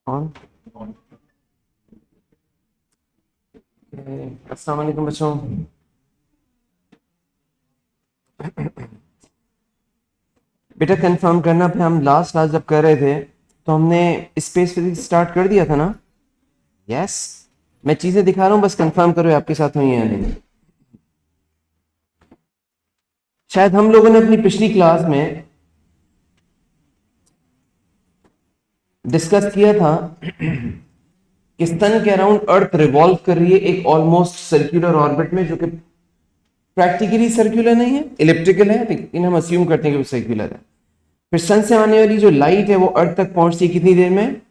On. अस्सलाम वालेकुम बच्चों। बेटा कंफर्म करना पे हम लास्ट क्लास जब कर रहे थे तो हमने स्पेस फिजिक्स स्टार्ट कर दिया था ना। यस, मैं चीजें दिखा रहा हूँ, बस कंफर्म करो आपके साथ हुई है या नहीं। शायद हम लोगों ने अपनी पिछली क्लास में डिस्कस किया था कि सन के अराउंड अर्थ रिवॉल्व कर रही है एक ऑलमोस्ट सर्कुलर ऑर्बिट में, जो कि प्रैक्टिकली सर्कुलर नहीं है, इलिप्टिकल है, लेकिन हम अज्यूम करते हैं कि वो सर्कुलर है। फिर सन से आने वाली जो लाइट है वो अर्थ तक पहुंचती है कितनी देर में?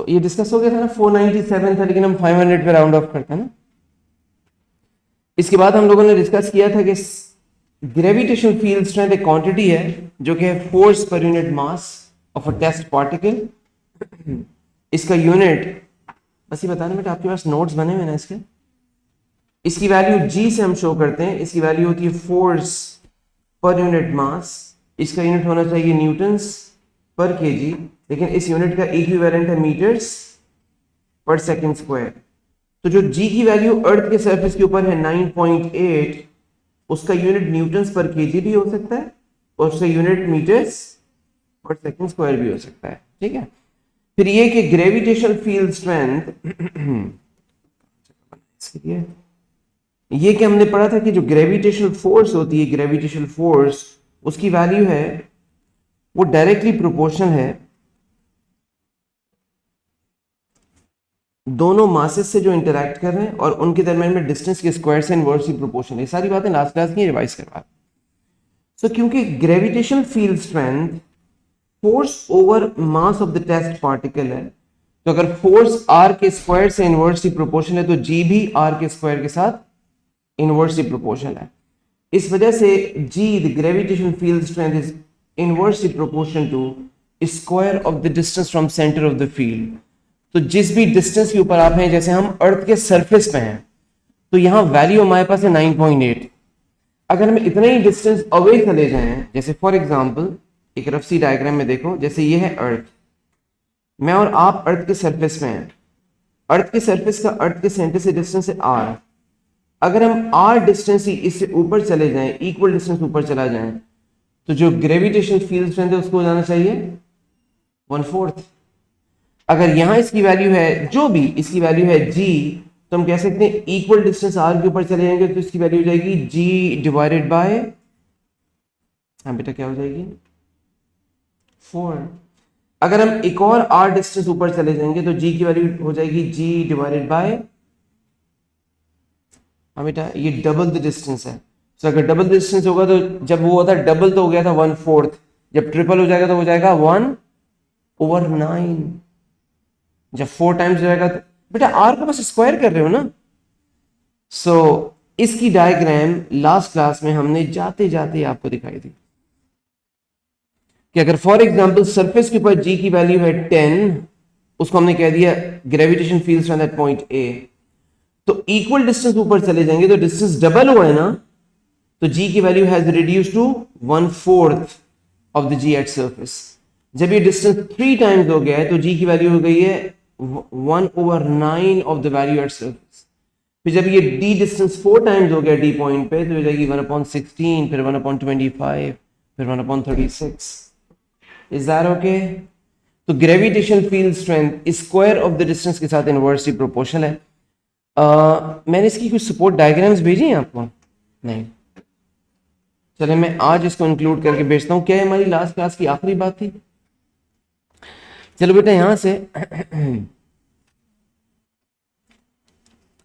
ये डिस्कस हो गया था ना, 497 था, लेकिन हम 500 पे राउंड ऑफ करते हैं ना। इसके बाद हम लोगों ने डिस्कस किया था कि ग्रेविटेशनल फील्ड स्ट्रेंथ एक क्वांटिटी है जो कि है force per unit mass of a test particle. इसका यूनिट बस ये बताना बेटा, आपके पास नोट्स बने हुए ना इसके। इसकी वैल्यू जी से हम शो करते हैं। इसकी वैल्यू होती है फोर्स पर यूनिट मास। इसका यूनिट होना चाहिए न्यूटन्स पर केजी, लेकिन इस यूनिट का इक्विवेलेंट है मीटर्स पर सेकंड स्क्वायर। तो जो जी की वैल्यू अर्थ के सरफेस के ऊपर है 9.8, उसका यूनिट न्यूटन्स पर केजी भी हो सकता है और उसका यूनिट मीटर्स पर सेकंड स्क्वायर भी हो सकता है। ठीक है। फिर ये कि ग्रेविटेशनल फील्ड स्ट्रेंथ ये कि हमने पढ़ा था कि जो ग्रेविटेशनल फोर्स होती है, ग्रेविटेशनल फोर्स उसकी वैल्यू है वो डायरेक्टली प्रोपोर्शनल है दोनों मासेस से जो इंटरैक्ट कर रहे हैं और उनके दरमियान में डिस्टेंस के स्क्वायर से इनवर्सली प्रोपोर्शनल। ये सारी बातें लास्ट क्लास की रिवाइज करवा। सो क्योंकि gravitational field strength force over mass of the test particle है, तो अगर फोर्स आर के स्क्वायर से इनवर्सली प्रोपोर्शनल है तो जी भी आर के स्क्वायर के साथ इनवर्सली प्रोपोर्शनल है। इस वजह से g the gravitational field strength is inversely proportional to square of the distance from centre of the field. तो जिस भी डिस्टेंस के ऊपर आप हैं, जैसे हम अर्थ के सरफेस पे हैं तो यहां वैल्यू हमारे पास है 9.8। अगर हम इतने ही डिस्टेंस अवे चले जाएं, जैसे फॉर एग्जांपल एक रफ सी डायग्राम में देखो, जैसे ये है अर्थ, मैं और आप अर्थ के सरफेस में हैं। अर्थ के सरफेस का अर्थ के सेंटर से डिस्टेंस है आर। अगर हम आर डिस्टेंस ही इससे ऊपर चले जाएं, इक्वल डिस्टेंस ऊपर चला जाएं, तो जो ग्रेविटेशनल फील्ड स्ट्रेंथ है उसको हो जाना चाहिए 1/4। अगर यहां इसकी वैल्यू है, जो भी इसकी वैल्यू है जी, तो हम कह सकते हैं इक्वल डिस्टेंस आर के ऊपर चले जाएंगे तो इसकी वैल्यू हो जाएगी जी डिवाइडेड बाय, हाँ बेटा क्या हो जाएगी 4। अगर हम एक और आर डिस्टेंस ऊपर चले जाएंगे तो जी की वैल्यू हो जाएगी जी डिवाइडेड बाय, हाँ बेटा ये डबल द डिस्टेंस है। तो अगर डबल डिस्टेंस होगा तो जब वो होता डबल तो हो गया था 1/4, जब ट्रिपल हो जाएगा तो हो जाएगा 1/9। जब 4 टाइम्स हो जाएगा तो बेटा आर को बस स्क्वायर कर रहे हो ना। इसकी डायग्राम लास्ट क्लास में हमने जाते जाते आपको दिखाई थी कि अगर फॉर एग्जांपल सरफेस के ऊपर जी की वैल्यू है 10, उसको हमने कह दिया gravitation field from that point A, तो इक्वल डिस्टेंस ऊपर चले जाएंगे तो डिस्टेंस डबल हुआ है ना, तो जी की value has reduce to 1/4 of the ji at surface. जब ये डिस्टेंस 3 टाइम्स हो गया है तो जी की वैल्यू हो गई है 1/9 of the value at surface. फिर जब ये डी डिस्टेंस 4 टाइम्स हो गया डी पॉइंट पे तो हो जाएगी 1/16, फिर 1/25, फिर 1/36। Is that okay? तो gravitational field strength square of the distance के साथ इनवर्सली प्रोपोर्शनल है। मैंने इसकी कुछ सपोर्ट डायग्राम्स भेजी हैं आपको? नहीं, चले मैं आज इसको इंक्लूड करके भेजता हूं। क्या हमारी लास्ट क्लास की आखिरी बात थी? चलो बेटा यहां से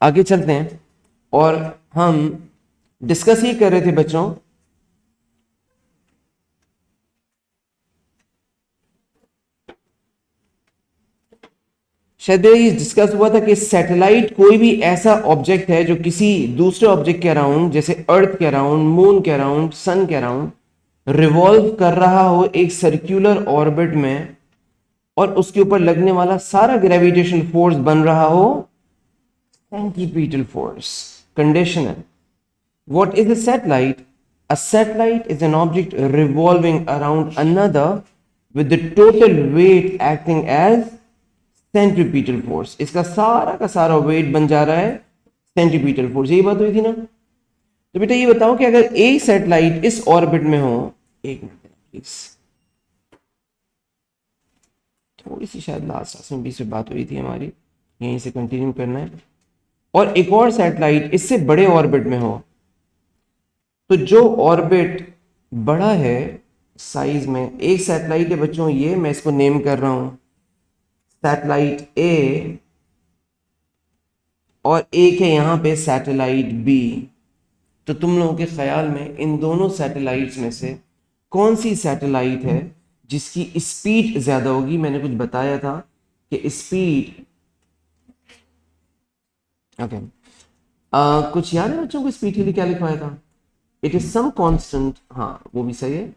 आगे चलते हैं और हम डिस्कस ये कर रहे थे बच्चों शायद ये डिस्कस हुआ था कि सैटेलाइट कोई भी ऐसा ऑब्जेक्ट है जो किसी दूसरे ऑब्जेक्ट के अराउंड, जैसे अर्थ के अराउंड, मून के अराउंड, सन के अराउंड रिवॉल्व कर रहा हो एक सर्कुलर ऑर्बिट में, और उसके ऊपर लगने वाला सारा ग्रेविटेशनल फोर्स बन रहा हो centripetal force. Conditional. What is a satellite? A satellite is an object revolving around another with the total weight acting as centripetal force. इसका सारा का सारा वेट बन जा रहा है सेंट्रीपिटल फोर्स। यही बात हुई थी ना। तो बेटा ये बताओ कि अगर एक सैटेलाइट इस ऑर्बिट में हो, एक मिनट प्लीज, थोड़ी सी शायद लास्ट में भी से बात हुई थी हमारी, यहीं से कंटिन्यू करना है, और एक और सैटेलाइट इससे बड़े ऑर्बिट में हो, तो जो ऑर्बिट बड़ा है साइज में, एक सैटेलाइट है बच्चों, ये मैं इसको नेम कर रहा हूं सैटेलाइट ए, और एक है यहां पे सैटेलाइट बी। तो तुम लोगों के ख्याल में इन दोनों सैटेलाइट्स में से कौन सी सैटेलाइट है जिसकी स्पीड ज्यादा होगी? मैंने कुछ बताया था कि स्पीड, ओके, कुछ याद है बच्चों को स्पीड के लिए क्या लिखवाया था? इट इज सम कांस्टेंट, हाँ वो भी सही है,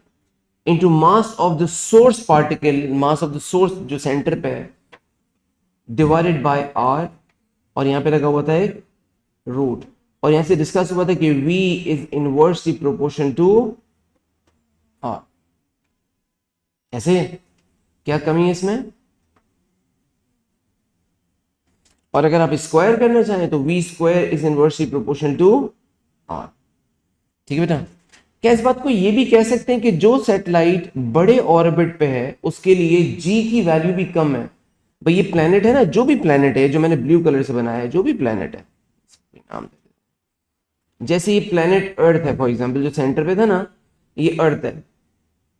into mass of the source particle, mass of the source जो सेंटर पे है, डिवाइडेड बाय आर, और यहां पे लगा हुआ था एक रूट, और यहां से डिस्कस हुआ था कि v is inversely proportion to r. ऐसे क्या कमी है इसमें? और अगर आप स्क्वायर करना चाहें तो v square is inversely proportion to r. ठीक है बेटा। क्या इस बात को ये भी कह सकते हैं कि जो सैटेलाइट बड़े ऑर्बिट पे है उसके लिए g की वैल्यू भी कम है? भाई ये प्लेनेट है ना, जो भी प्लेनेट है जो मैंने ब्लू कलर से बनाया है, जो भी प्लेनेट है, नाम जैसे ये प्लेनेट अर्थ है फॉर एग्जांपल, जो सेंटर पे था ना, ये अर्थ है,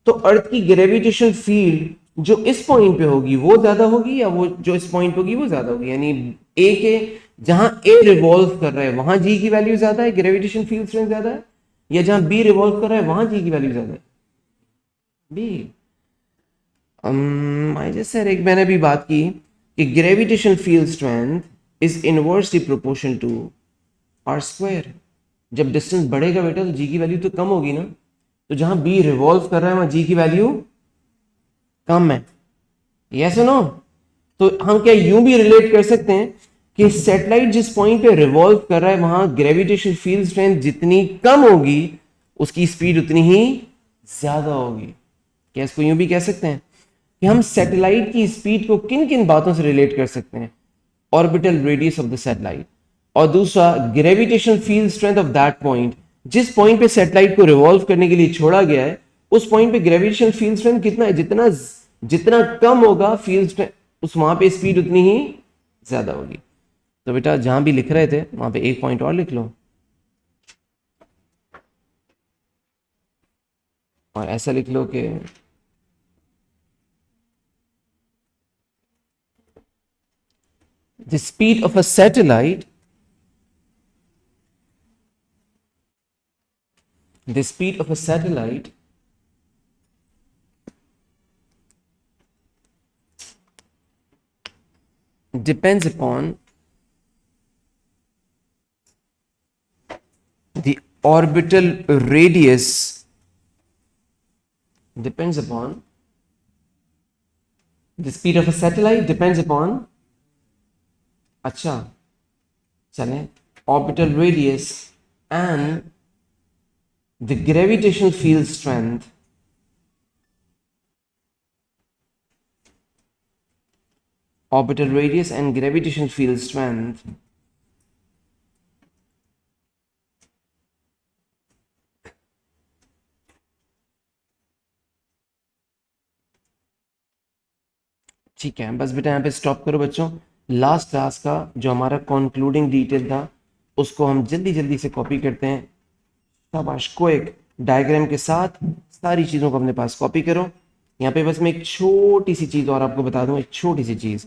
तो अर्थ की ग्रेविटेशन फील्ड जो इस पॉइंट पे होगी वो ज्यादा होगी, या वो जो इस पॉइंट पे होगी वो ज्यादा होगी? यानी ए के जहां ए रिवॉल्व कर रहा है वहां जी की वैल्यू ज्यादा है, ग्रेविटेशन फील्ड स्ट्रेंथ ज्यादा है, या जहां बी रिवॉल्व कर रहा है वहां जी की वैल्यू ज्यादा है? बी। सर एक मैंने भी बात की कि gravitation field strength is inversely proportional to r square. जब डिस्टेंस बढ़ेगा बेटा तो जी की वैल्यू तो कम होगी ना, तो जहां बी रिवॉल्व कर रहा है वहां जी की वैल्यू कम है। Yes no? तो हम क्या यूं भी रिलेट कर सकते हैं कि सैटेलाइट जिस पॉइंट पे रिवॉल्व कर रहा है वहां ग्रेविटेशन फील्ड स्ट्रेंथ जितनी कम होगी उसकी स्पीड उतनी ही ज्यादा होगी। क्या इसको यूं भी कह सकते हैं कि हम सैटेलाइट की स्पीड को किन किन बातों से रिलेट कर सकते हैं? Orbital radius of the satellite, और दूसरा gravitation field strength of that point. जिस पॉइंट पे सैटेलाइट को रिवॉल्व करने के लिए छोड़ा गया है उस पॉइंट पे ग्रेविटेशन फील्ड स्ट्रेंथ कितना है? जितना जितना कम होगा फील्ड स्ट्रेंथ, उस वहां पे स्पीड उतनी ही ज्यादा होगी। तो बेटा जहां भी लिख रहे थे वहां पे एक पॉइंट और लिख लो, और ऐसा लिख लो कि the speed of a satellite, the speed of a satellite depends upon the orbital radius, depends upon the speed of a satellite depends upon, अच्छा चलें, orbital radius and the gravitational field strength orbital radius and gravitational field strength ठीक है। बस बेटा यहाँ पे stop करो बच्चों। लास्ट क्लास का जो हमारा कंक्लूडिंग डिटेल था उसको हम जल्दी जल्दी से कॉपी करते हैं। शाबाश, को एक डायग्राम के साथ सारी चीज़ों को अपने पास कॉपी करो। यहाँ पे बस मैं एक छोटी सी चीज़ और आपको बता दूँ, एक छोटी सी चीज़।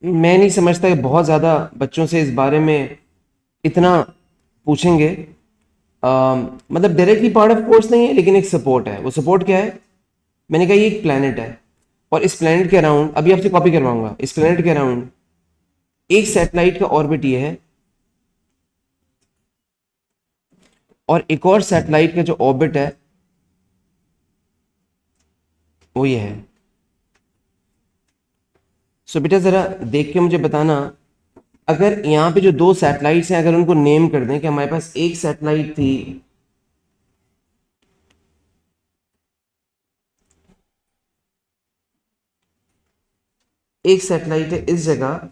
मैं नहीं समझता कि बहुत ज़्यादा बच्चों से इस बारे में इतना पूछेंगे, मतलब डायरेक्टली पार्ट ऑफ कोर्स नहीं है लेकिन एक सपोर्ट है। वो सपोर्ट क्या है? मैंने कहा ये एक प्लेनेट है और इस प्लेनेट के अराउंड, अभी आपसे कॉपी करवाऊंगा, इस प्लेनेट के अराउंड एक सैटेलाइट का ऑर्बिट ये है और एक और सैटेलाइट का जो ऑर्बिट है वो ये है। सो बेटा जरा देख के मुझे बताना, अगर यहाँ पे जो दो सैटेलाइट्स हैं अगर उनको नेम कर दें कि हमारे पास एक सैटेलाइट थी एक सैटेलाइट है इस जगह,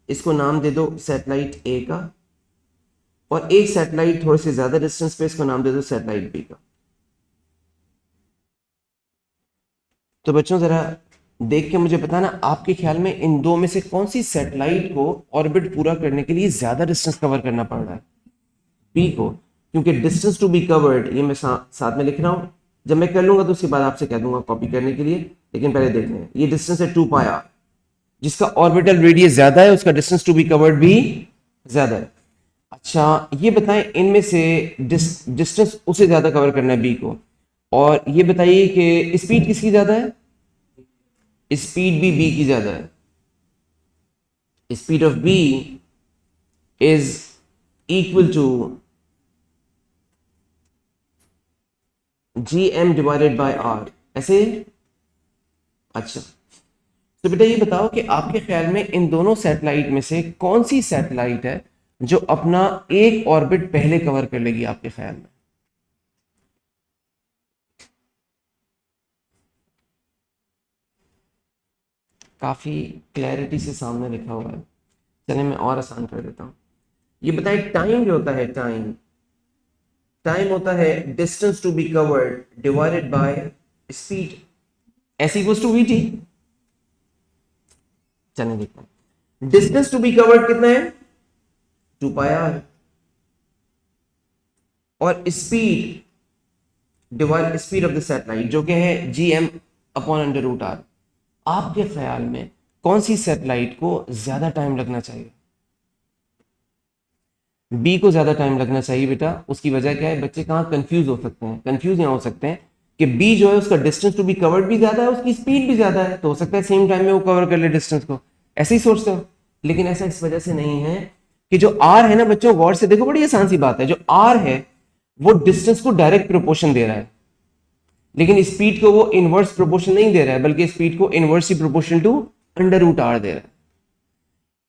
इसको नाम दे दो सैटेलाइट ए का, और एक सैटेलाइट थोड़े से ज्यादा डिस्टेंस पे, इसको नाम दे दो सैटेलाइट बी का। तो बच्चों जरा देख के मुझे बताना, आपके ख्याल में इन दो में से कौन सी सैटेलाइट को ऑर्बिट पूरा करने के लिए ज्यादा डिस्टेंस कवर करना पड़ रहा है? बी को, क्योंकि डिस्टेंस टू बी कवर्ड ये मैं साथ में लिख रहा हूं, जब मैं कर लूंगा तो उसके बाद आपसे कह दूंगा कॉपी करने के लिए, लेकिन पहले देख लें। ये डिस्टेंस है 2πr, जिसका ऑर्बिटल रेडियस ज्यादा है उसका डिस्टेंस टू बी कवर्ड भी ज्यादा है। अच्छा ये बताएं इनमें से डिस्टेंस उसे ज्यादा कवर करना है बी को, और ये बताइए कि स्पीड किसकी ज्यादा है? स्पीड भी बी की ज्यादा है। Speed of B is equal to gm divided by r, ऐसे। अच्छा तो बेटा ये बताओ कि आपके ख्याल में इन दोनों सैटेलाइट में से कौन सी सैटेलाइट है जो अपना एक ऑर्बिट पहले कवर कर लेगी आपके ख्याल में? काफी क्लैरिटी से सामने लिखा हुआ है, चलिए मैं और आसान कर देता हूं। ये बताएं टाइम जो होता है, टाइम टाइम होता है distance to be covered divided by speed, s equals to vt. चलिए देखते हैं डिस्टेंस टू बी कवर्ड कितना है, 2πr, और speed divide speed of the satellite जो कि है gm upon under root r। आपके ख्याल में कौन सी सैटेलाइट को ज्यादा टाइम लगना चाहिए? बी को ज्यादा टाइम लगना चाहिए बेटा। उसकी वजह क्या है? बच्चे कहाँ कंफ्यूज हो सकते हैं, कंफ्यूज यहाँ हो सकते हैं कि बी जो है उसका डिस्टेंस टू बी कवर्ड भी ज्यादा है, उसकी स्पीड भी ज्यादा है, तो हो सकता है सेम टाइम में वो कवर कर ले डिस्टेंस को, ऐसे ही सोचते हो। लेकिन ऐसा इस वजह से नहीं है कि जो आर है ना बच्चों, गौर से देखो, बड़ी आसान सी बात है, जो आर है वो डिस्टेंस को डायरेक्ट प्रोपोर्शन दे रहा है, लेकिन स्पीड को वो इनवर्स प्रोपोर्शन नहीं दे रहा है, बल्कि स्पीड को inversely proportional to under root r दे रहा है।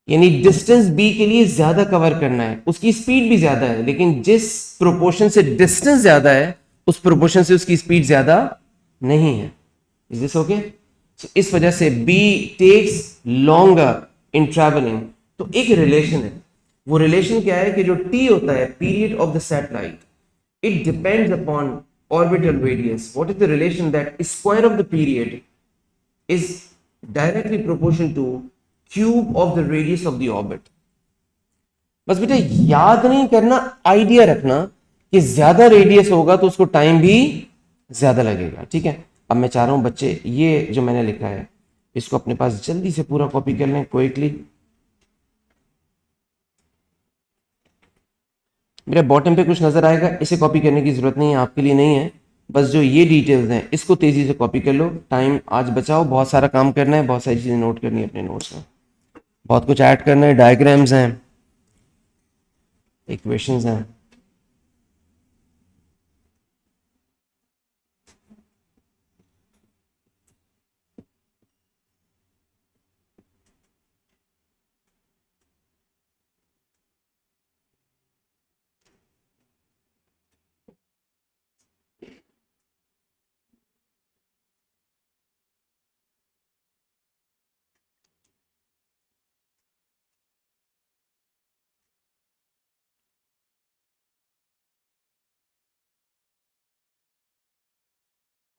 यानी डिस्टेंस बी के लिए ज्यादा कवर करना है, उसकी स्पीड भी ज्यादा है, लेकिन जिस प्रोपोर्शन से डिस्टेंस ज्यादा है उस प्रोपोर्शन से उसकी स्पीड ज्यादा नहीं है। Is this okay? इस वजह से B takes longer in travelling. तो एक रिलेशन है, वो रिलेशन क्या है कि जो टी होता है period of the satellite, it depends upon orbital radius. What is the relation? That square of the period is directly proportional to cube of the radius of the orbit. बस बेटा याद नहीं करना, आइडिया रखना कि ज्यादा रेडियस होगा तो उसको टाइम भी ज्यादा लगेगा। ठीक है, अब मैं चाह रहा हूं बच्चे ये जो मैंने लिखा है इसको अपने पास जल्दी से पूरा कॉपी कर लें क्विकली। मेरे बॉटम पे कुछ नजर आएगा, इसे कॉपी करने की जरूरत नहीं है, आपके लिए नहीं है। बस जो ये डिटेल्स हैं इसको तेजी से कॉपी कर लो, टाइम आज बचाओ, बहुत सारा काम करना है, बहुत सारी चीजें नोट करनी है अपने नोट्स में, बहुत कुछ ऐड करना है, डायग्राम्स हैं, इक्वेशंस हैं।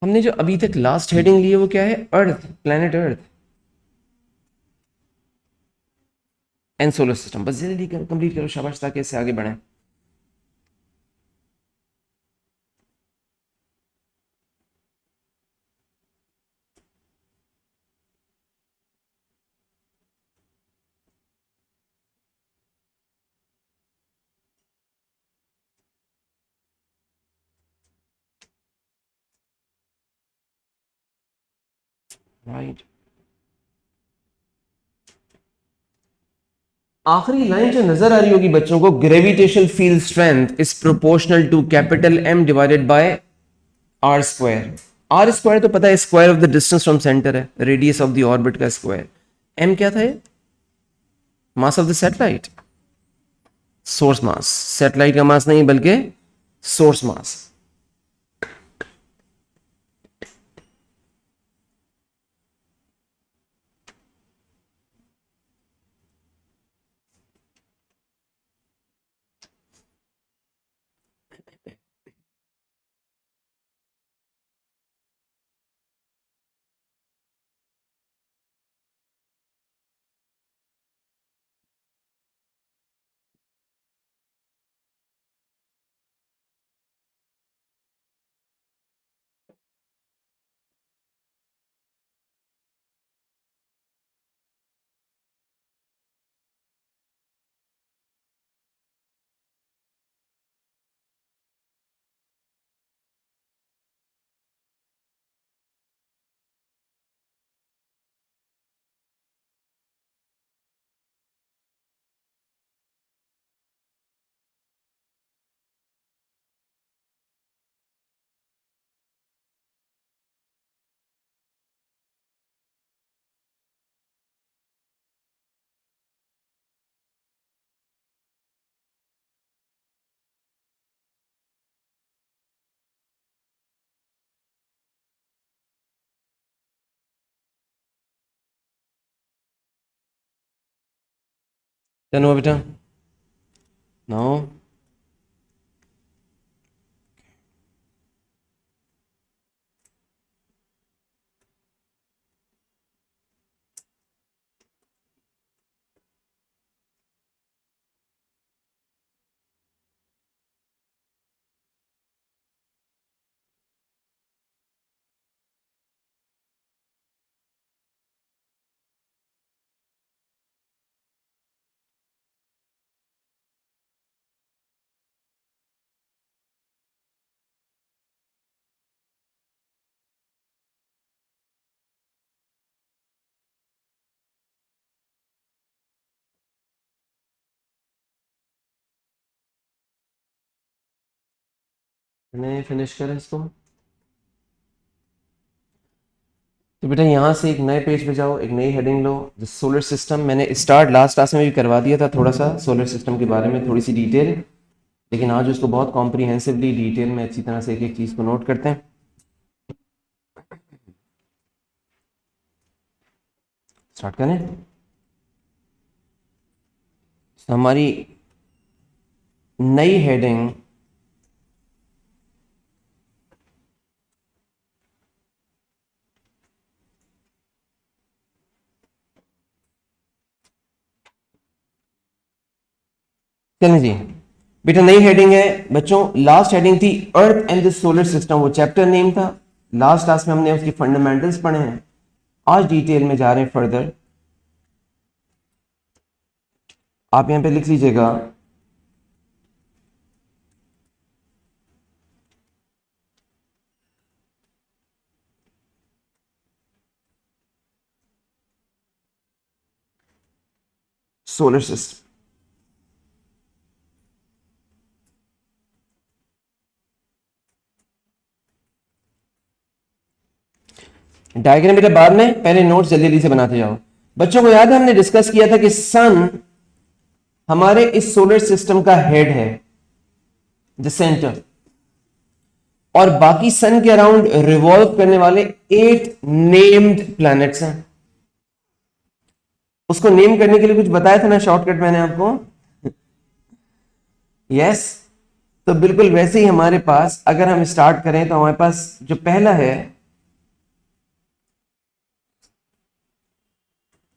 हमने जो अभी तक लास्ट हेडिंग ली है वो क्या है? Earth, planet Earth and solar system. बस जल्दी कंप्लीट करो शाबाश, ताकि इससे आगे बढ़े। राइट, आखिरी लाइन जो नजर आ रही होगी बच्चों को, gravitational field strength is proportional to capital M divided by r square. R square तो पता है square of the distance from centre है, रेडियस ऑफ द ऑर्बिट का स्क्वायर। एम क्या था? ये mass of the satellite, source mass. Satellite का mass नहीं बल्कि सोर्स मास। डन हुआ बेटा? नो, मैंने फिनिश करें इसको। तो बेटा यहाँ से एक नए पेज पे जाओ, एक नई heading low, the solar system. मैंने स्टार्ट लास्ट क्लास में भी करवा दिया था थोड़ा सा सोलर सिस्टम के बारे में, थोड़ी सी डिटेल, लेकिन आज उसको बहुत कॉम्प्रिहेंसिवली डिटेल में अच्छी तरह से एक एक चीज़ को नोट करते हैं। स्टार्ट करें। तो हमारी नई हेडिंग चलें जी बेटा, नई हेडिंग है बच्चों। लास्ट हेडिंग थी earth and the solar system, वो चैप्टर नेम था। लास्ट क्लास में हमने उसकी फंडामेंटल्स पढ़े हैं, आज डिटेल में जा रहे हैं फर्दर। आप यहां पे लिख लीजिएगा सोलर सिस्टम। डायग्राम बेटा बाद में, पहले नोट्स जल्दी जल्दी से बनाते जाओ। बच्चों को याद है हमने डिस्कस किया था कि सन हमारे इस सोलर सिस्टम का हेड है, द सेंटर, और बाकी सन के अराउंड रिवॉल्व करने वाले 8 नेम्ड प्लैनेट्स हैं। उसको नेम करने के लिए कुछ बताया था ना शॉर्टकट मैंने आपको? यस। तो बिल्कुल वैसे ही हमारे पास अगर हम स्टार्ट करें तो हमारे पास जो पहला है,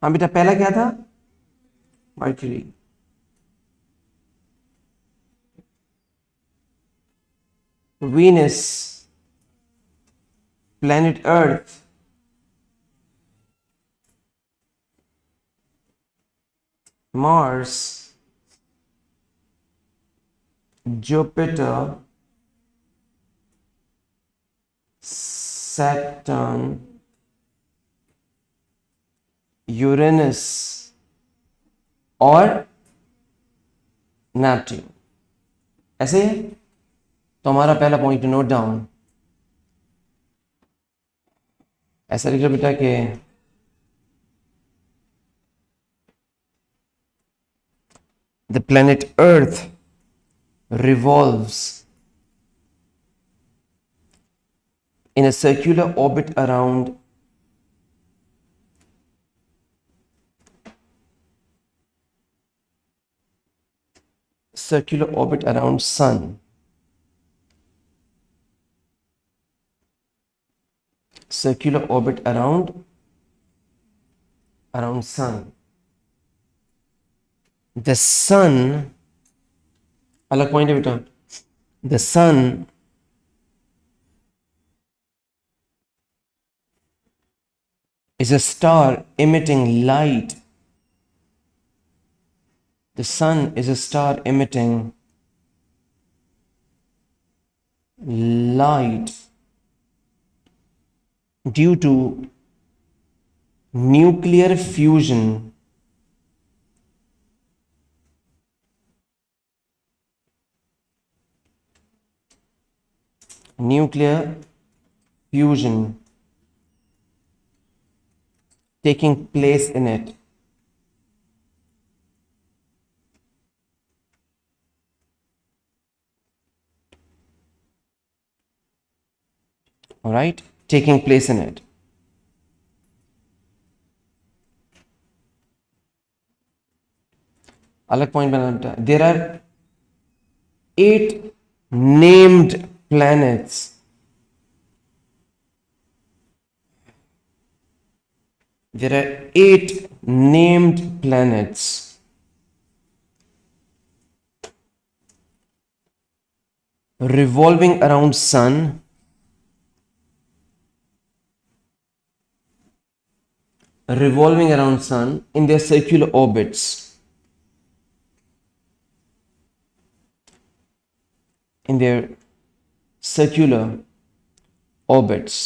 हाँ बेटा पहला क्या था? Mercury. Venus, planet earth, Mars, Jupiter, Saturn, Uranus और नेपट्यून। ऐसे तो हमारा पहला पॉइंट नोट डाउन, ऐसा लिख लो बेटा कि the planet earth revolves in a circular orbit around sun. Circular orbit around sun. The sun, अलग पॉइंट है बेटा, the sun is a star emitting light. The sun is a star emitting light due to nuclear fusion taking place in it. All right, taking place in it. अलग point बनाना बेटा। There are 8 named planets, there are 8 named planets revolving around sun in their circular orbits. In their circular orbits.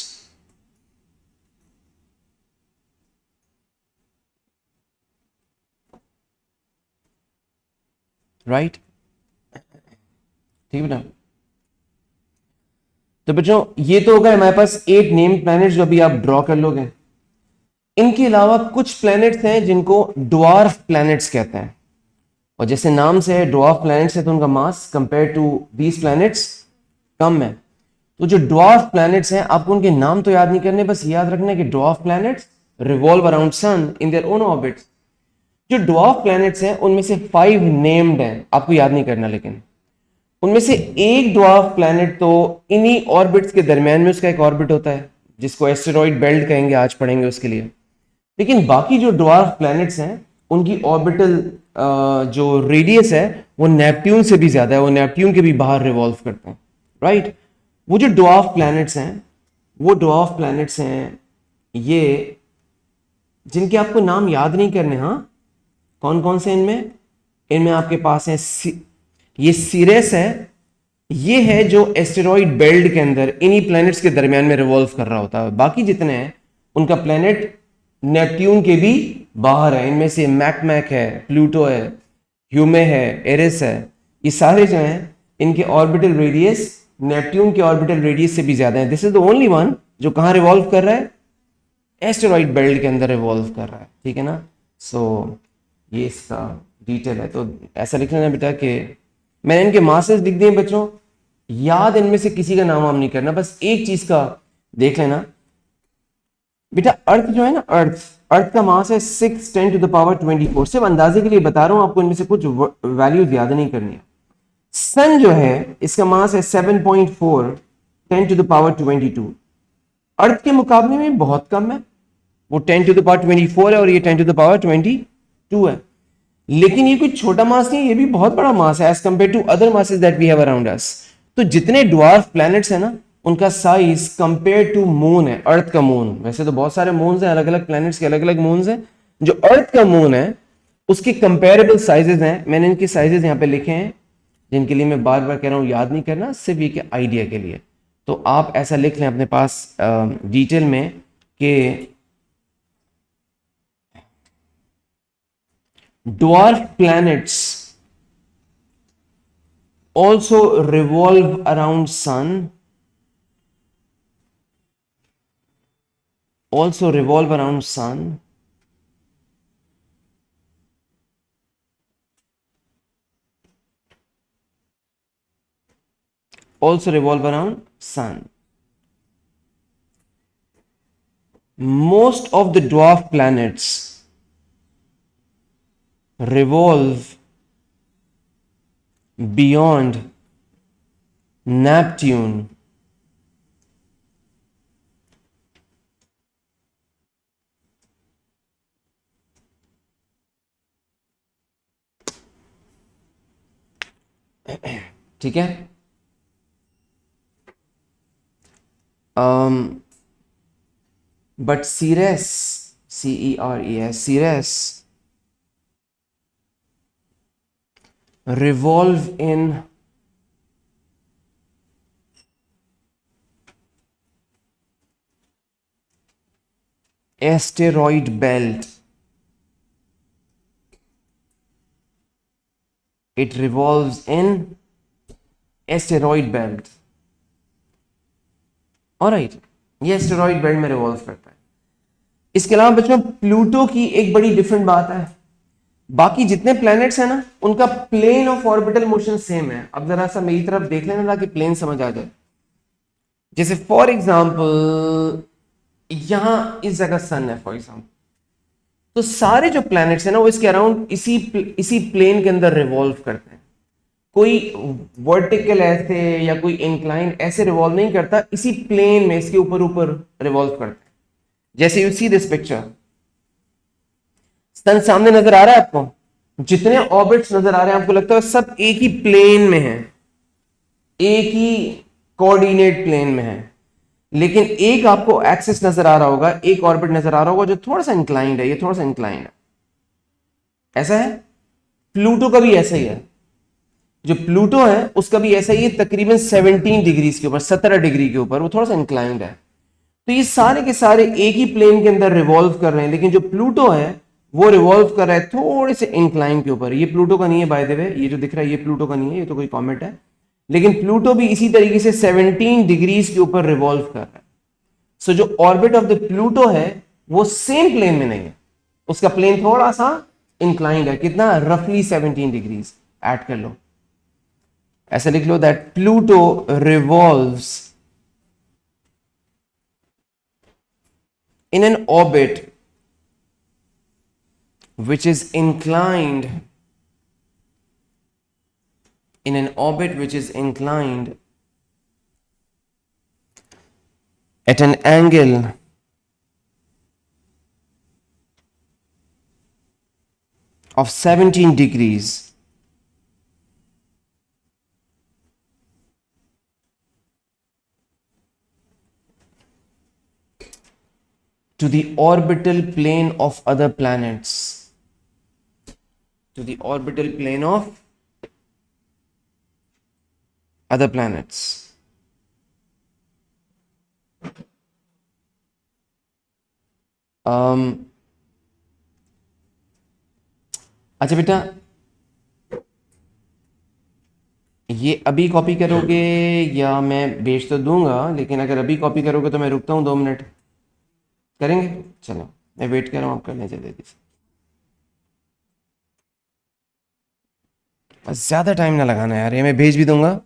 Right, ठीक है बेटा। तो बच्चों ये तो हो गए हमारे पास 8 नेम प्लैनेट्स जो अभी आप ड्रॉ कर लोगे। इनके अलावा कुछ प्लैनेट्स हैं जिनको ड्वार्फ प्लैनेट्स कहते हैं, और जैसे नाम से है ड्वार्फ प्लैनेट्स है तो उनका मास कंपेयर टू दीज प्लैनेट्स कम है। तो जो ड्वार्फ प्लैनेट्स हैं आपको उनके नाम तो याद नहीं करने, बस याद रखना है कि dwarf planets revolve around sun in their own orbits. जो ड्वार्फ प्लैनेट्स हैं उनमें से 5 नेम्ड हैं, आपको याद नहीं करना, लेकिन उनमें से एक ड्वार्फ प्लैनेट तो इन्हीं ऑर्बिट्स के दरमियान में उसका एक ऑर्बिट होता है जिसको एस्टेरॉइड बेल्ट कहेंगे, आज पढ़ेंगे उसके लिए। लेकिन बाकी जो ड्वार्फ प्लैनेट्स हैं उनकी ऑर्बिटल जो रेडियस है वो नेपट्यून से भी ज्यादा है, वो नेपट्यून के भी बाहर रिवॉल्व करते हैं, राइट। वो जो ड्वार्फ प्लैनेट्स हैं वो ड्वार्फ प्लैनेट्स हैं ये जिनके आपको नाम याद नहीं करने। हाँ, कौन कौन से इनमें आपके पास है ये सीरेस है, ये है जो एस्टेरॉइड बेल्ट के अंदर इन्हीं प्लैनेट्स के दरमियान में रिवॉल्व कर रहा होता है। बाकी जितने हैं उनका प्लैनेट नेपट्यून के भी बाहर है। इनमें से मैकमैक है, प्लूटो है, ह्यूमे है, एरिस है, ये सारे जो हैं इनके ऑर्बिटल रेडियस नेपट्यून के ऑर्बिटल रेडियस से भी ज्यादा है। This is the only one जो कहां रिवॉल्व कर रहा है, एस्टेरॉइड बेल्ट के अंदर रिवॉल्व कर रहा है, ठीक है ना। सो ये इसका डिटेल है। तो ऐसा लिख लेना बेटा कि मैंने इनके मासेस लिख दिए बच्चों, याद इनमें से किसी का नाम आप नहीं करना, बस एक चीज का देख लेना बेटा। अर्थ जो है ना, अर्थ का मास है 6 10 to the power 24। सिर्फ अंदाजे के लिए बता रहा हूं आपको, इनमें से कुछ वैल्यूज याद नहीं करनी है। सन जो है इसका मास है 7.4 10 to the power 22। अर्थ के मुकाबले में बहुत कम है, वो 10 to the power 24 है और ये 10 to the power 22 है। लेकिन ये कोई छोटा मास नहीं है, ये भी बहुत बड़ा मास है as compare to other masses that we have around us. तो जितने ड्वार्फ प्लैनेट्स है ना उनका साइज कंपेयर टू मून है, अर्थ का मून। वैसे तो बहुत सारे मून्स हैं, अलग अलग प्लैनेट्स के अलग अलग मून्स हैं। जो अर्थ का मून है उसके कंपेरेबल साइजेस हैं। मैंने इनके साइजेस यहां पे लिखे हैं जिनके लिए मैं बार बार कह रहा हूं याद नहीं करना, सिर्फ ये आइडिया के लिए। तो आप ऐसा लिख लें अपने पास डिटेल में कि dwarf planets also revolve around sun, also revolve around sun also revolve around sun. Most of the dwarf planets revolve beyond Neptune ठीक है। but Ceres, Ceres, Ceres revolve in asteroid belt. It revolves in asteroid belt. Alright, ये asteroid belt में revolve करता है। इसके अलावा बच्चों Pluto की एक बड़ी डिफरेंट बात है, बाकी जितने प्लैनेट्स हैं ना उनका plane of orbital motion same है। अब जरा सा मेरी तरफ देख लेना ताकि प्लेन समझ आ जाए। जैसे फॉर एग्जांपल यहां इस जगह सन है फॉर एग्जांपल, तो सारे जो प्लैनेट्स है ना वो इसके अराउंड इसी प्लेन के अंदर रिवॉल्व करते हैं। कोई वर्टिकल ऐसे या कोई इंक्लाइन ऐसे रिवॉल्व नहीं करता, इसी प्लेन में इसके ऊपर ऊपर रिवॉल्व करते हैं। जैसे यू सी दिस पिक्चर, सन सामने नजर आ रहा है आपको, जितने ऑर्बिट्स नजर आ रहे हैं आपको लगता है सब एक ही प्लेन में है, एक ही कोऑर्डिनेट प्लेन में है। लेकिन एक आपको एक्सिस नजर आ रहा होगा, एक ऑर्बिट नजर आ रहा होगा जो थोड़ा सा इंक्लाइंड है, ये थोड़ा सा इंक्लाइंड है, ऐसा है। प्लूटो का भी ऐसा ही है, जो प्लूटो है उसका भी ऐसा ही है, तकरीबन 17 डिग्रीज के ऊपर, 17 डिग्री के ऊपर, वो थोड़ा सा इंक्लाइंड है। तो ये सारे के सारे एक ही प्लेन के अंदर रिवॉल्व कर रहे हैं, लेकिन जो प्लूटो है वो रिवॉल्व कर रहा है थोड़े से इंक्लाइन के ऊपर। ये प्लूटो का नहीं है बाय द वे, ये जो दिख रहा है ये प्लूटो का नहीं है, ये तो कोई कॉमेट है। लेकिन प्लूटो भी इसी तरीके से 17 डिग्रीज के ऊपर रिवॉल्व कर रहा है। सो जो ऑर्बिट ऑफ द प्लूटो है वो सेम प्लेन में नहीं है, उसका प्लेन थोड़ा सा इंक्लाइंड है, कितना, रफली 17 डिग्रीज। ऐड कर लो, ऐसा लिख लो that Pluto revolves in an orbit which is inclined at an angle of 17 degrees to the orbital plane of other planets, to the orbital plane of other planets. अच्छा बेटा, ये अभी कॉपी करोगे या मैं भेज तो दूंगा, लेकिन अगर अभी कॉपी करोगे तो मैं रुकता हूँ 2 मिनट, करेंगे? चलो मैं वेट कर रहा हूँ, आप करने जल्दी से, बस ज़्यादा टाइम ना लगाना यार, ये मैं भेज भी दूंगा।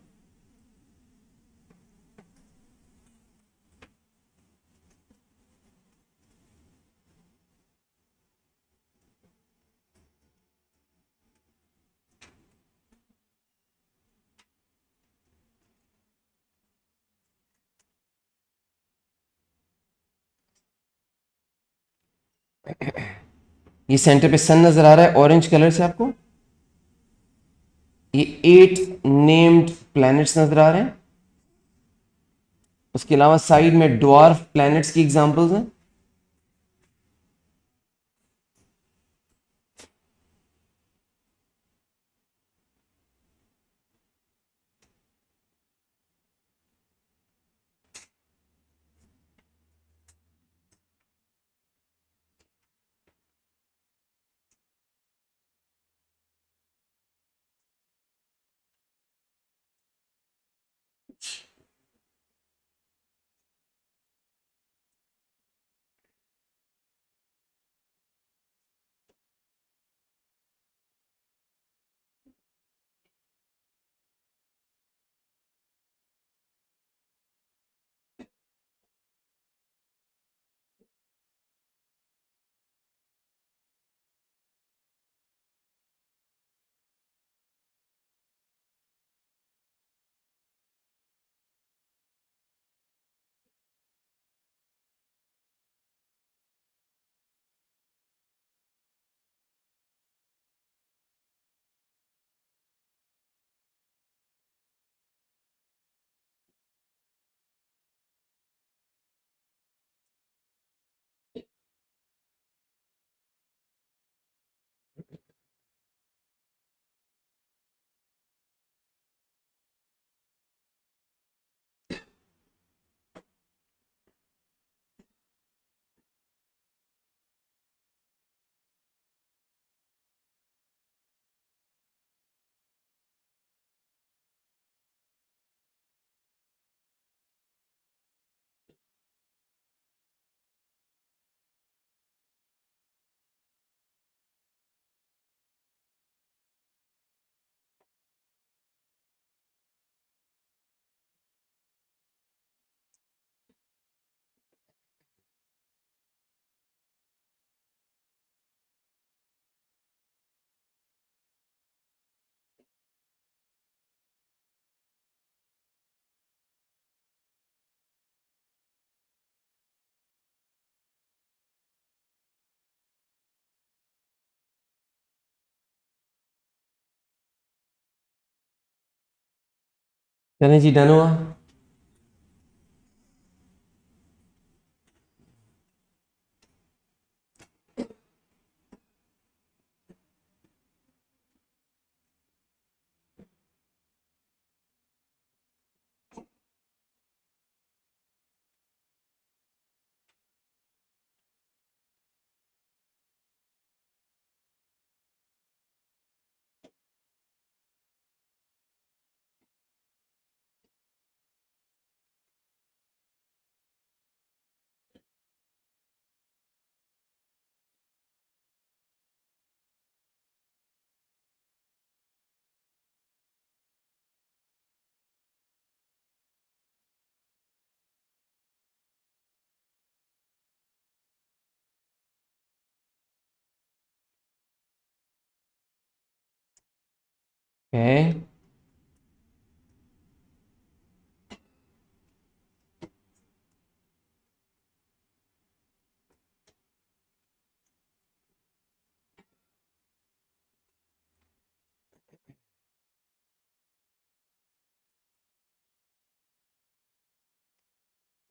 ये सेंटर पे सन नजर आ रहा है ऑरेंज कलर से आपको, ये 8 नेम्ड प्लैनेट्स नजर आ रहे हैं। उसके अलावा साइड में ड्वार्फ प्लैनेट्स की एग्जांपल्स हैं। चलें जी, डन हुआ। ओके,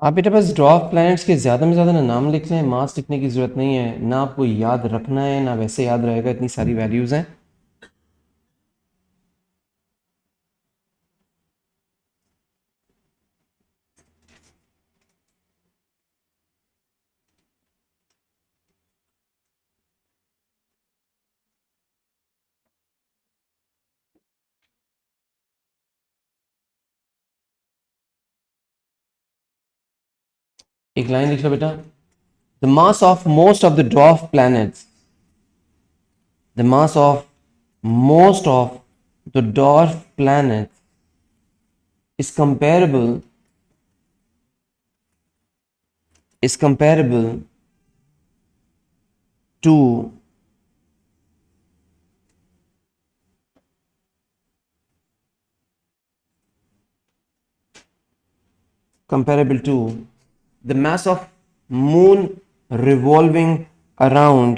आप बेटा बस ड्रॉ ऑफ प्लैनेट्स के ज़्यादा में ज़्यादा ना नाम लिख लें, मास लिखने की ज़रूरत नहीं है, ना आपको याद रखना है ना वैसे याद रहेगा, इतनी सारी वैल्यूज़ हैं। एक लाइन लिख लो बेटा, the mass of most of the dwarf planets, the mass of most of the dwarf planets is comparable to the mass of moon revolving around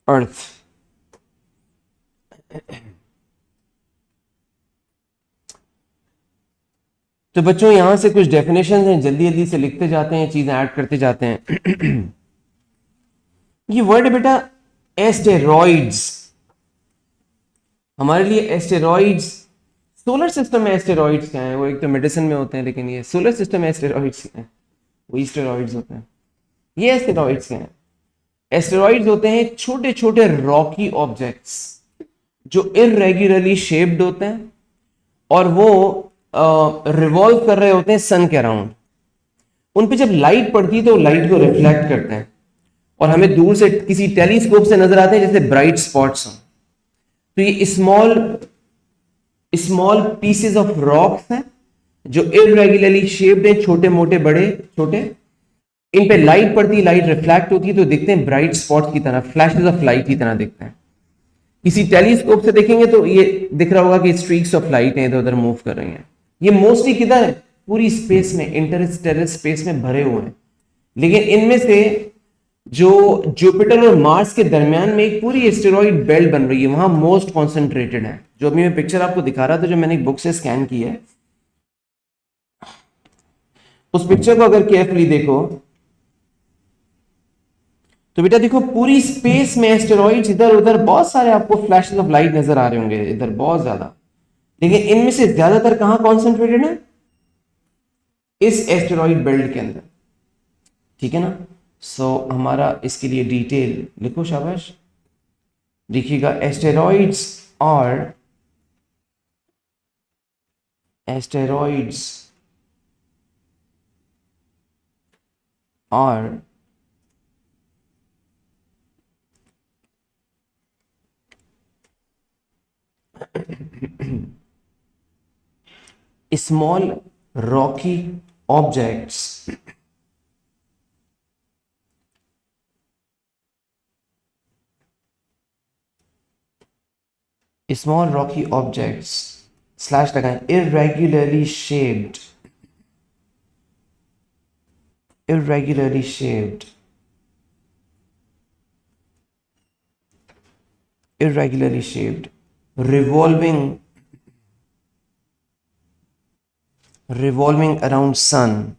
earth। तो बच्चों यहां से कुछ डेफिनेशन हैं, जल्दी जल्दी से लिखते जाते हैं, चीजें ऐड करते जाते हैं। ये वर्ड है बेटा एस्टेरॉइड्स। हमारे लिए एस्टेरॉइड्स, सोलर सिस्टम में एस्टेरॉइड्स क्या है, वो एक तो मेडिसिन में होते हैं, लेकिन ये सोलर सिस्टम में एस्टेरॉइड्स क्या है, वो स्टेरॉइड्स होते हैं। ये एस्टेरॉइड्स क्या है? एस्टेरॉइड्स होते हैं छोटे छोटे रॉकी ऑब्जेक्ट्स जो इरेगुलरली शेप्ड होते हैं और वो रिवॉल्व कर रहे होते हैं सन के अराउंड। उन पे जब लाइट पड़ती है तो लाइट को रिफ्लेक्ट करते हैं और हमें दूर से किसी टेलीस्कोप से नजर आते हैं जैसे ब्राइट स्पॉट्स हों। तो ये small small pieces of rocks हैं जो इरेगुलरली शेप्ड है, छोटे मोटे बड़े छोटे। इन पे लाइट पड़ती है, लाइट रिफ्लेक्ट होती है तो दिखते हैं ब्राइट स्पॉट की तरह, फ्लैशेस ऑफ लाइट की तरह दिखते हैं। किसी टेलीस्कोप से देखेंगे तो ये दिख रहा होगा कि स्ट्रीक्स ऑफ लाइट हैं इधर उधर मूव कर रही हैं। ये मोस्टली किधर है? पूरी स्पेस में, इंटरस्टेलर स्पेस में भरे हुए हैं। लेकिन इनमें से जो जुपिटर और मार्स के दरमियान में एक पूरी एस्टेरॉइड बेल्ट बन रही है, वहां मोस्ट कॉन्सेंट्रेटेड है। जो अभी मैं पिक्चर आपको दिखा रहा था, जो मैंने एक बुक से स्कैन की है, उस पिक्चर को अगर केयरफुली देखो तो बेटा देखो पूरी स्पेस में एस्टेरॉइड्स इधर उधर बहुत सारे आपको फ्लैशेस ऑफ लाइट नजर आ रहे होंगे इधर बहुत ज्यादा। लेकिन इनमें से ज्यादातर कहां कॉन्सेंट्रेटेड है? इस एस्टेरॉइड बेल्ट के अंदर। ठीक है ना? सो हमारा इसके लिए डिटेल लिखो, शाबाश। देखिएगा, asteroids are small rocky objects slash लगाएं irregularly shaped irregularly shaped, irregularly shaped, revolving, revolving around sun,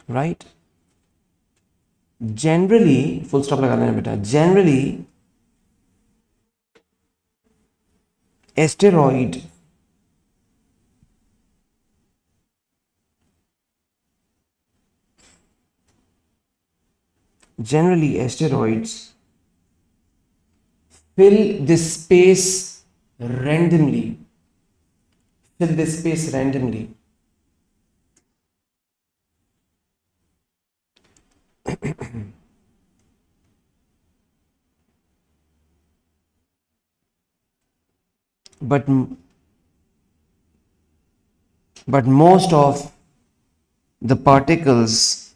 right? Generally, full stop लगा लेना बेटा. Generally, asteroid generally asteroids fill this space randomly, fill this space randomly. but most of the particles,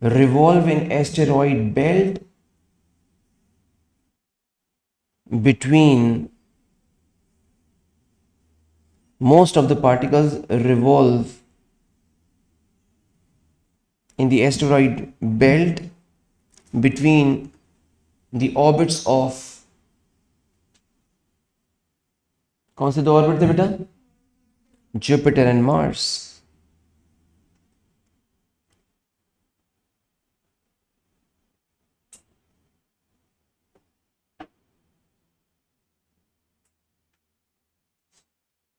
revolve in asteroid belt between, most of the particles revolve in the asteroid belt between the orbits of, कौन से दो orbit थे बेटा? Jupiter and Mars.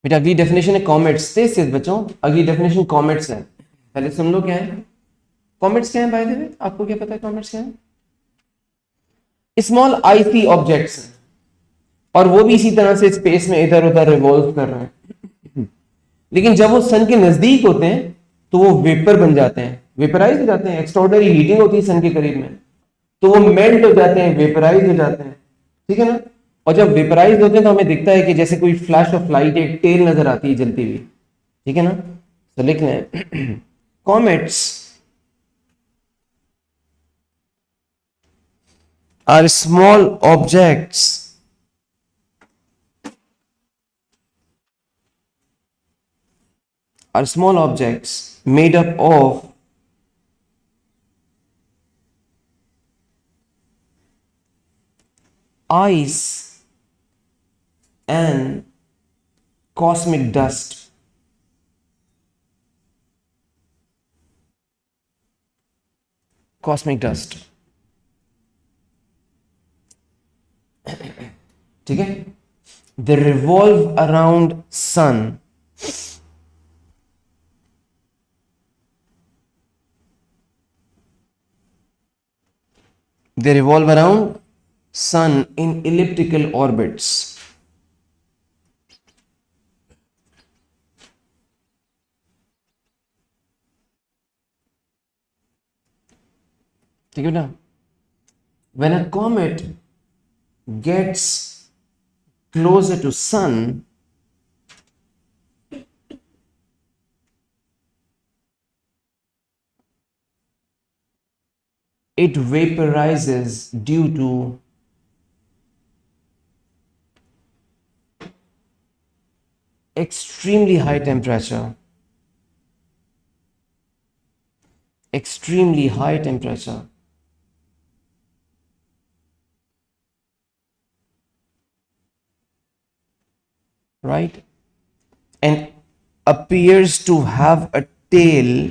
बेटा अगली definition है comets. तेज बच्चों, अगली डेफिनेशन कॉमेट्स है. पहले सुन लो क्या है कॉमेट्स. क्या है बाय द वे, आपको क्या पता है कॉमेट्स क्या है? स्मॉल आईसी ऑब्जेक्ट्स हैं और वो भी इसी तरह से स्पेस में इधर उधर रिवॉल्व कर रहे हैं, लेकिन जब वो सन के नजदीक होते हैं तो वो वेपर बन जाते हैं, वेपराइज हो जाते हैं. एक्स्ट्राऑर्डिनरी हीटिंग होती है सन के करीब में, तो वो मेल्ट हो जाते हैं, वेपराइज हो जाते हैं. ठीक है ना? और जब वेपराइज होते हैं तो हमें दिखता है कि जैसे कोई फ्लैश ऑफ लाइट, एक टेल नजर आती है जलती हुई. ठीक है ना? तो लिख लें comets are small objects made up of ice and cosmic dust. Cosmic dust. ठीक है? They revolve around sun. They revolve around sun in elliptical orbits. ठीक है ना? When a comet gets closer to sun, it vaporizes due to extremely high temperature. Extremely high temperature. Right? And appears to have a tail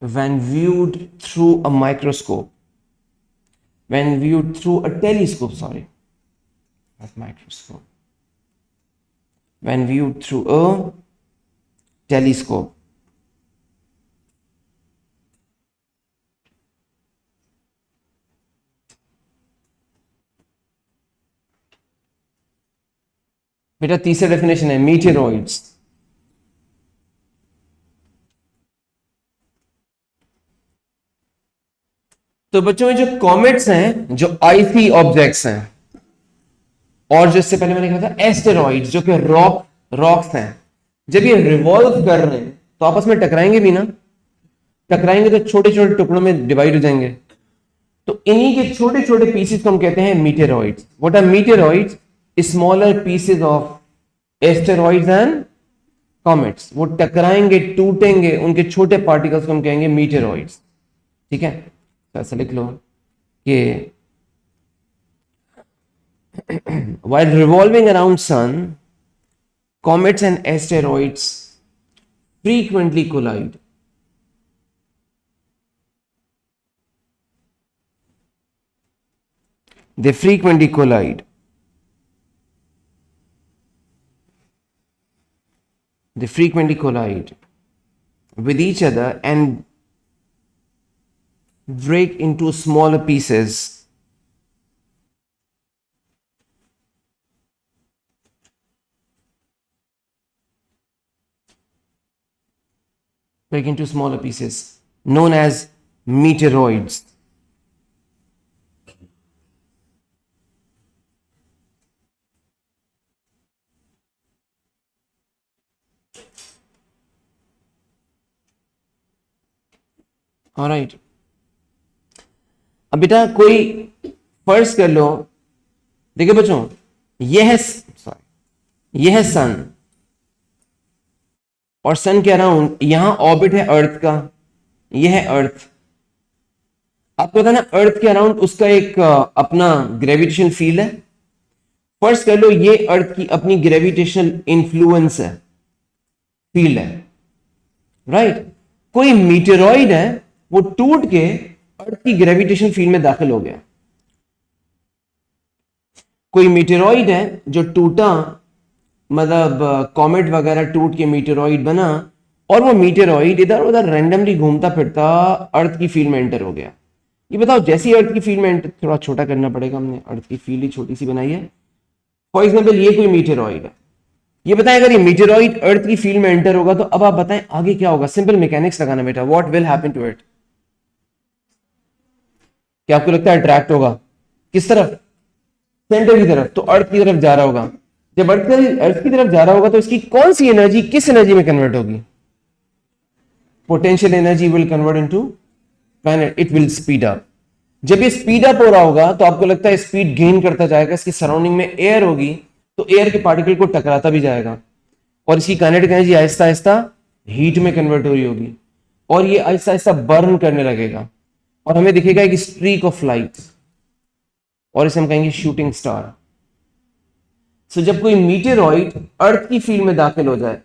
when viewed through a microscope. When viewed through a telescope, sorry, not microscope. When viewed through a telescope. बेटा तीसरा definition है meteoroids. तो बच्चों में जो comets हैं, जो IC objects हैं, और जिससे पहले मैंने कहा था एस्टेरॉइड्स जो कि रॉक्स हैं, जब ये रिवॉल्व कर रहे हैं तो आपस में टकराएंगे भी ना, टकराएंगे तो छोटे छोटे टुकड़ों में डिवाइड हो जाएंगे। तो इन्हीं के छोटे छोटे पीसेस को हम कहते हैं meteoroids. What are meteoroids? Smaller pieces of asteroids and comets. वो टकराएंगे, टूटेंगे, उनके छोटे पार्टिकल्स को हम कहेंगे मीटेरॉइड्स। ठीक है, तो ऐसा लिख लो कि while revolving around sun, comets and asteroids frequently collide. They frequently collide. They frequently collide with each other and break into smaller pieces. Break into smaller pieces known as meteoroids. Alright, अब बेटा कोई फर्ज कर लो, देखिए बच्चों, यह है सन, और सन के अराउंड यहां ऑर्बिट है अर्थ का, यह है अर्थ। आपको पता ना अर्थ के अराउंड उसका एक अपना ग्रेविटेशन फील्ड है। फर्स्ट कर लो ये अर्थ की अपनी ग्रेविटेशनल इन्फ्लुएंस है, फील्ड है, राइट। कोई मीटेरॉइड है, वो टूट के अर्थ की ग्रेविटेशन फील्ड में दाखिल हो गया। कोई मीटेरॉइड है जो टूटा, मतलब कॉमेट वगैरह टूट के मीटेरॉइड बना, और वो मीटेरॉइड इधर उधर रैंडमली घूमता फिरता अर्थ की फील्ड में एंटर हो गया। ये बताओ, जैसी अर्थ की फील्ड में एंटर, थोड़ा छोटा करना पड़ेगा, हमने अर्थ की फील्ड ही छोटी सी बनाई है। फॉर एग्जाम्पल ये कोई मीटेरॉइड है, ये बताएं अगर ये मीटेरॉइड अर्थ की फील्ड में एंटर होगा तो अब आप बताएं आगे क्या होगा। सिंपल मैकेनिक्स लगाना बेटा, what will happen to it. क्या आपको लगता है अट्रैक्ट होगा किस तरफ? सेंटर की तरफ, तो अर्थ की तरफ जा रहा होगा। जब अर्थ की तरफ जा रहा होगा तो इसकी कौन सी एनर्जी किस एनर्जी में कन्वर्ट होगी? Potential energy will convert into kinetic, it will speed up. जब ये स्पीड अप हो रहा होगा तो आपको लगता है स्पीड गेन करता जाएगा, इसकी सराउंडिंग में एयर होगी तो एयर के पार्टिकल को टकराता भी जाएगा, और इसकी kinetic energy Aahista Aahista heat में कन्वर्ट हो रही होगी, और ये आहिस्ता आहिस्ता बर्न करने लगेगा, और हमें दिखेगा एक स्ट्रीक ऑफ लाइट, और इसे हम कहेंगे शूटिंग स्टार। सो जब कोई मीटेरॉइड अर्थ की फील्ड में दाखिल हो जाए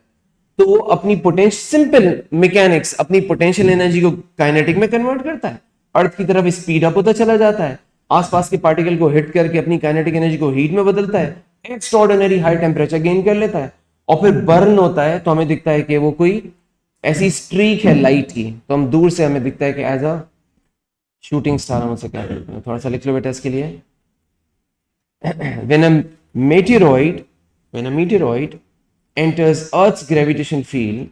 तो वो अपनी पोटेंशियल, सिंपल मैकेनिक्स, अपनी पोटेंशियल एनर्जी को काइनेटिक में कन्वर्ट करता है, अर्थ की तरफ स्पीड अप होता चला जाता है, आसपास के पार्टिकल को हिट करके अपनी काइनेटिक एनर्जी को हीट में बदलता है, एक्स्ट्राऑर्डिनरी हाई टेम्परेचर गेन कर लेता है, और फिर बर्न होता है। तो हमें दिखता है कि वो कोई ऐसी स्ट्रीक है लाइट की, तो हम दूर से हमें दिखता है कि एज अ शूटिंग स्टार हम उसे क्या कहते हैं। थोड़ा सा लिख लो बेटा इसके लिए। when a meteoroid enters Earth's gravitational field,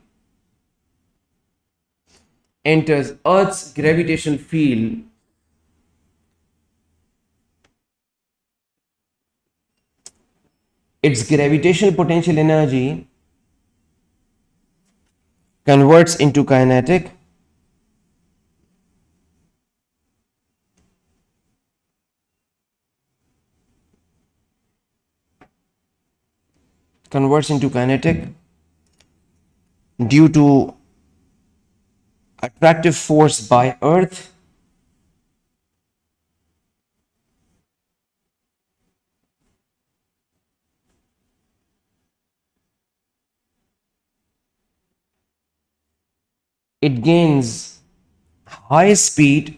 its gravitational potential energy converts into kinetic, due to attractive force by Earth, it gains high speed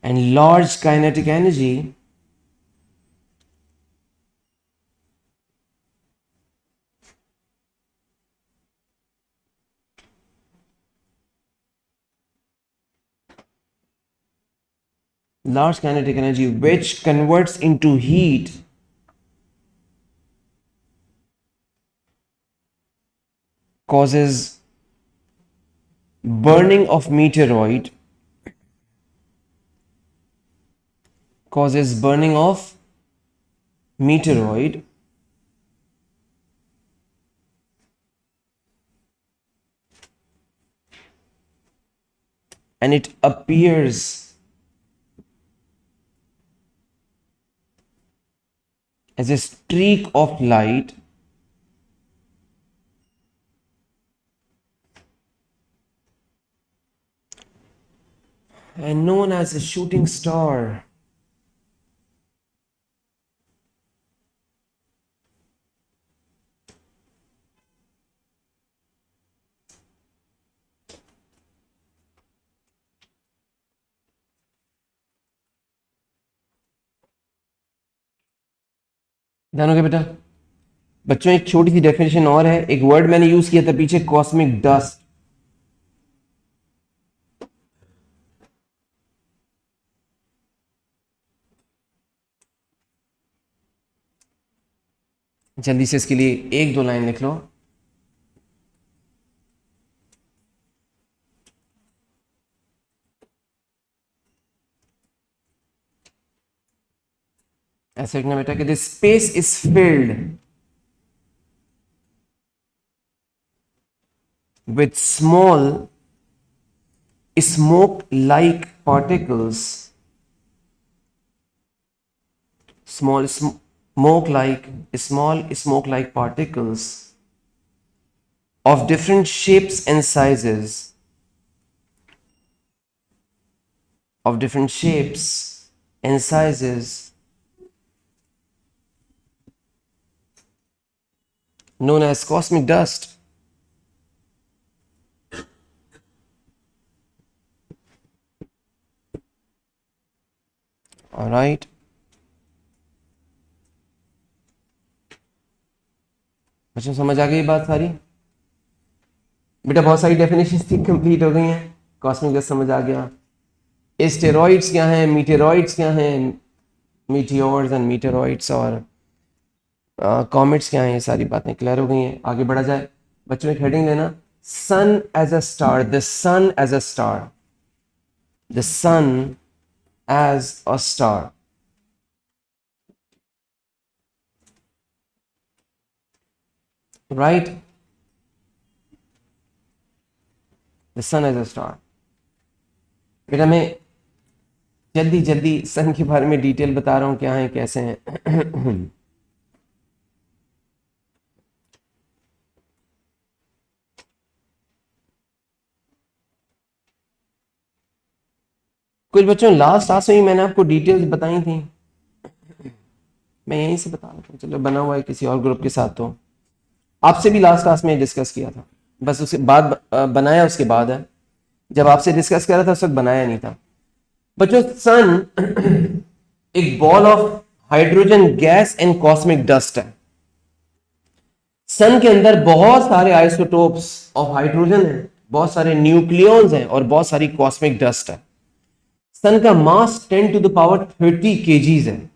and large kinetic energy which converts into heat causes burning of meteoroid, and it appears as a streak of light and known as a shooting star. ध्यान हो गया बेटा? बच्चों एक छोटी सी definition और है, एक वर्ड मैंने यूज किया था पीछे, कॉस्मिक डस्ट। जल्दी से इसके लिए एक दो लाइन लिख लो। ऐसे लिखना बेटा कि this space is filled with small smoke-like particles, small smoke-like particles of different shapes and sizes, known as cosmic dust. All right. बच्चों समझ आ गई बात सारी? बेटा बहुत सारी डेफिनेशंस थी, कंप्लीट हो गई हैं। कॉस्मिक डस्ट समझ आ गया। एस्टेरॉइड्स क्या हैं, मीटेरॉइड्स क्या हैं, मीटियोर्स एंड मीटेरॉइड्स, और कॉमेट्स क्या हैं, ये सारी बातें क्लियर हो गई हैं। आगे बढ़ा जाए। बच्चों एक हेडिंग लेना, sun as a star, the sun as a star, the sun as a star. Right? The sun as a star. बेटा मैं जल्दी जल्दी सन के बारे में डिटेल बता रहा हूं, क्या है कैसे हैं। कुछ बच्चों लास्ट क्लास में ही मैंने आपको डिटेल्स बताई थी, मैं यहीं से बता रहा हूँ। चलो बना हुआ है किसी और ग्रुप के साथ, तो आपसे भी लास्ट क्लास में डिस्कस किया था, बस उसके बाद बनाया उसके बाद है। जब आपसे डिस्कस कर रहा था उस वक्त बनाया नहीं था। बच्चों सन एक ball of hydrogen gas and cosmic dust है। सन के अंदर बहुत सारे आइसोटोप्स ऑफ हाइड्रोजन है, बहुत सारे न्यूक्लियॉन्स हैं और बहुत सारी कॉस्मिक डस्ट है। सन का मास 10 to the power 30 kgs है,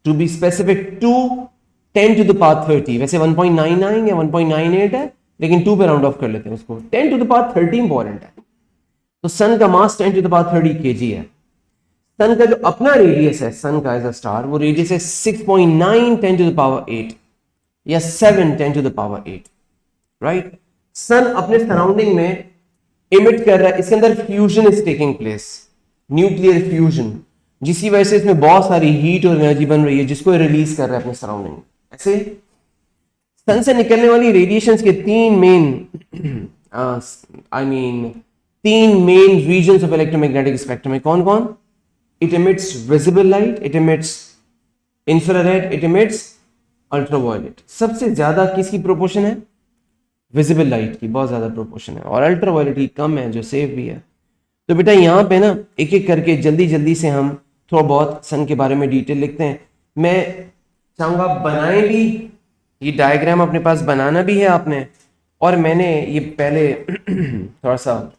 to be specific 2 10 to the power 30, वैसे 1.99 या 1.98 है, लेकिन 2 पे राउंड ऑफ कर लेते हैं उसको। 10 to the power 30 इंपॉर्टेंट है। तो सन का मास 10 to the power 30 kg है। सन का जो अपना रेडियस है, सन का एज अ स्टार, वो रेडियस है 6.9 10 to the power 8 या 7 10 to the power 8, right. Sun अपने सराउंडिंग में इमिट कर रहा है, इसके अंदर fusion is taking place, nuclear fusion, जिसकी वजह से इसमें बहुत सारी हीट और एनर्जी बन रही है, जिसको रिलीज कर रहा है अपने सराउंडिंग में। ऐसे सन से निकलने वाली रेडिएशंस के तीन main reasons of electromagnetic spectrum है। कौन कौन? It emits visible light, it emits infrared, it emits ultraviolet. सबसे ज्यादा किसकी प्रोपोर्शन है? विजिबल लाइट की बहुत ज्यादा प्रोपोर्शन है, और अल्ट्रावायलेट की कम है, जो सेफ भी है। तो बेटा यहाँ पे ना एक एक करके जल्दी जल्दी से हम थोड़ा बहुत सन के बारे में डिटेल लिखते हैं। मैं चाहूंगा बनाएं भी, ये डायग्राम अपने पास बनाना भी है आपने, और मैंने ये पहले थोड़ा सा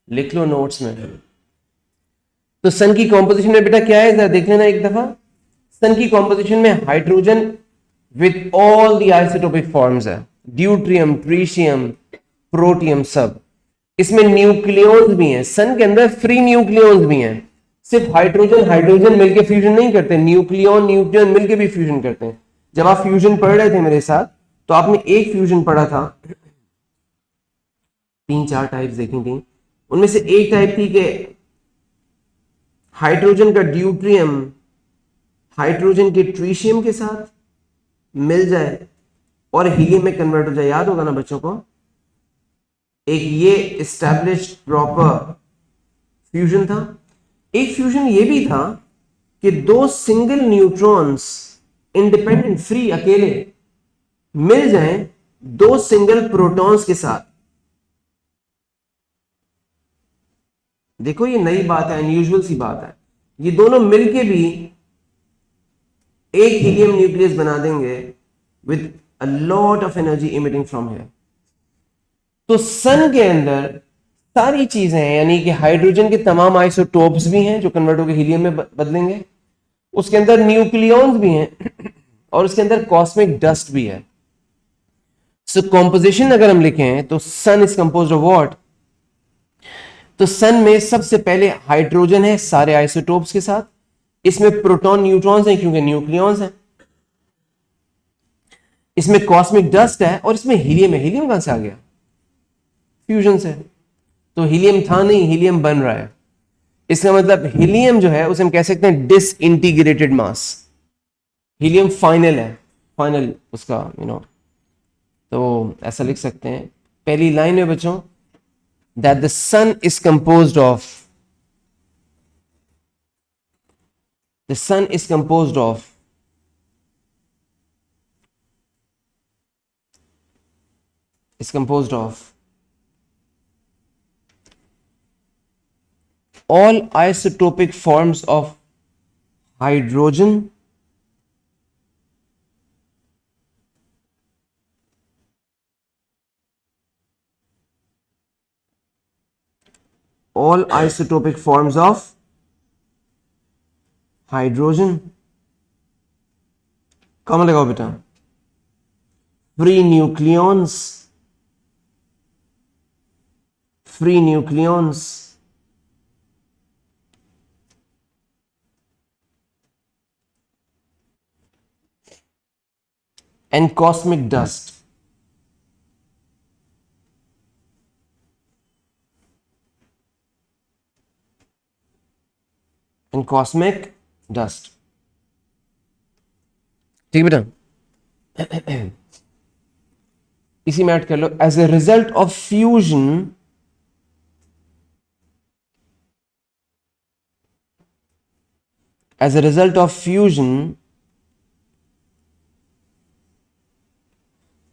लिख लो नोट्स में। तो सन की कॉम्पोजिशन में बेटा क्या है, जरा देख लेना एक दफा। सन की कॉम्पोजिशन में hydrogen with all the isotopic forms है, ड्यूट्रियम, ट्रीशियम, प्रोटियम, सब। इसमें न्यूक्लियॉन्स भी हैं, सन के अंदर फ्री न्यूक्लियॉन्स भी हैं। सिर्फ हाइड्रोजन हाइड्रोजन मिलके फ्यूजन नहीं करते, न्यूक्लियॉन न्यूक्लियॉन मिलके भी फ्यूजन करते हैं। जब आप फ्यूजन पढ़ रहे थे मेरे साथ, तो आपने एक फ्यूजन पढ़ा था, 3-4 टाइप्स देखी थी। उनमें से एक टाइप थी कि हाइड्रोजन का ड्यूट्रियम हाइड्रोजन के ट्रीशियम के साथ मिल जाए और हीलियम में कन्वर्ट हो जाए। याद होगा ना बच्चों को, एक ये एस्टैब्लिश्ड प्रॉपर फ्यूजन था। एक फ्यूजन ये भी था कि दो सिंगल न्यूट्रॉन्स इंडिपेंडेंट फ्री अकेले मिल जाएं दो सिंगल प्रोटॉन्स के साथ। देखो ये नई बात है, अनयूजुअल सी बात है। ये दोनों मिलके भी एक हीलियम न्यूक्लियस बना देंगे with a lot of energy emitting from here. तो सन के अंदर सारी चीजें हैं, यानी कि हाइड्रोजन के तमाम आइसोटोप्स भी हैं जो कन्वर्ट होकर हीलियम में बदलेंगे, उसके अंदर न्यूक्लियॉन्स भी हैं और उसके अंदर कॉस्मिक डस्ट भी है। सो कॉम्पोजिशन अगर हम लिखें तो सन इज कंपोज्ड ऑफ व्हाट? तो सन में सबसे पहले हाइड्रोजन है सारे आइसोटोप्स के साथ, इसमें प्रोटॉन न्यूट्रॉन्स हैं क्योंकि न्यूक्लियॉन्स हैं, इसमें कॉस्मिक डस्ट है और इसमें हीलियम है। हीलियम कहां से आ गया? फ्यूजन से। तो हीलियम था नहीं, हीलियम बन रहा है। इसका मतलब हीलियम जो है उसे हम कह सकते हैं डिसइंटीग्रेटेड मास। हीलियम फाइनल है, फाइनल उसका तो ऐसा लिख सकते हैं पहली लाइन में बच्चों, that the sun is composed of the sun is composed of is composed of all isotopic forms of hydrogen all isotopic forms of hydrogen, common लगाओ बेटा, free nucleons and cosmic dust. And cosmic dust. ठीक है बेटा, इसी में add कर लो, as a result of fusion as a result of fusion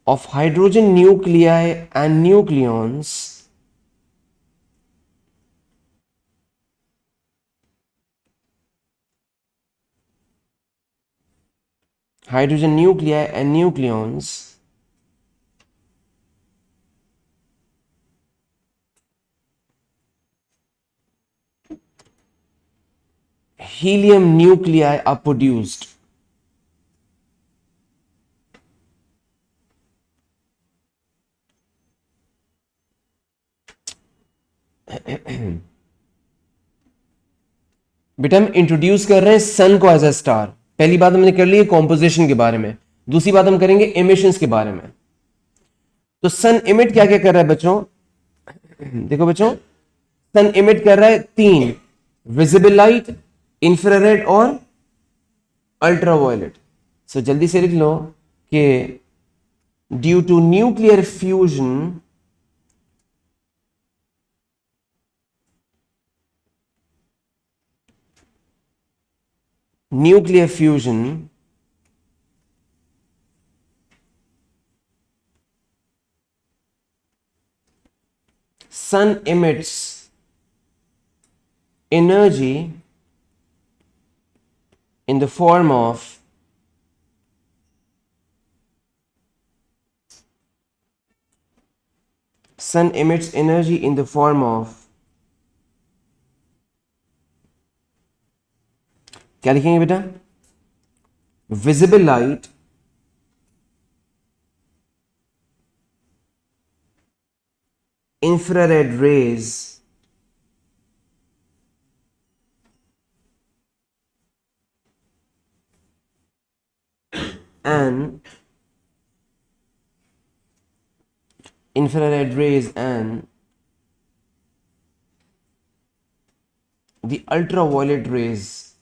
of hydrogen nuclei and nucleons, hydrogen nuclei and nucleons helium nuclei are produced. बेटा हम introduce कर रहे हैं सन को एज अ स्टार। पहली बात हमने कर ली है कॉम्पोजिशन के बारे में, दूसरी बात हम करेंगे एमिशंस के बारे में। तो सन इमिट क्या क्या कर रहा है बच्चों? देखो बच्चों, सन इमिट कर रहा है तीन, विजिबल लाइट, इंफ्रारेड और अल्ट्रावायलेट। सो जल्दी से लिख लो कि due to nuclear fusion sun emits energy in the form of क्या लिखेंगे बेटा? Visible light, infrared rays and the ultraviolet rays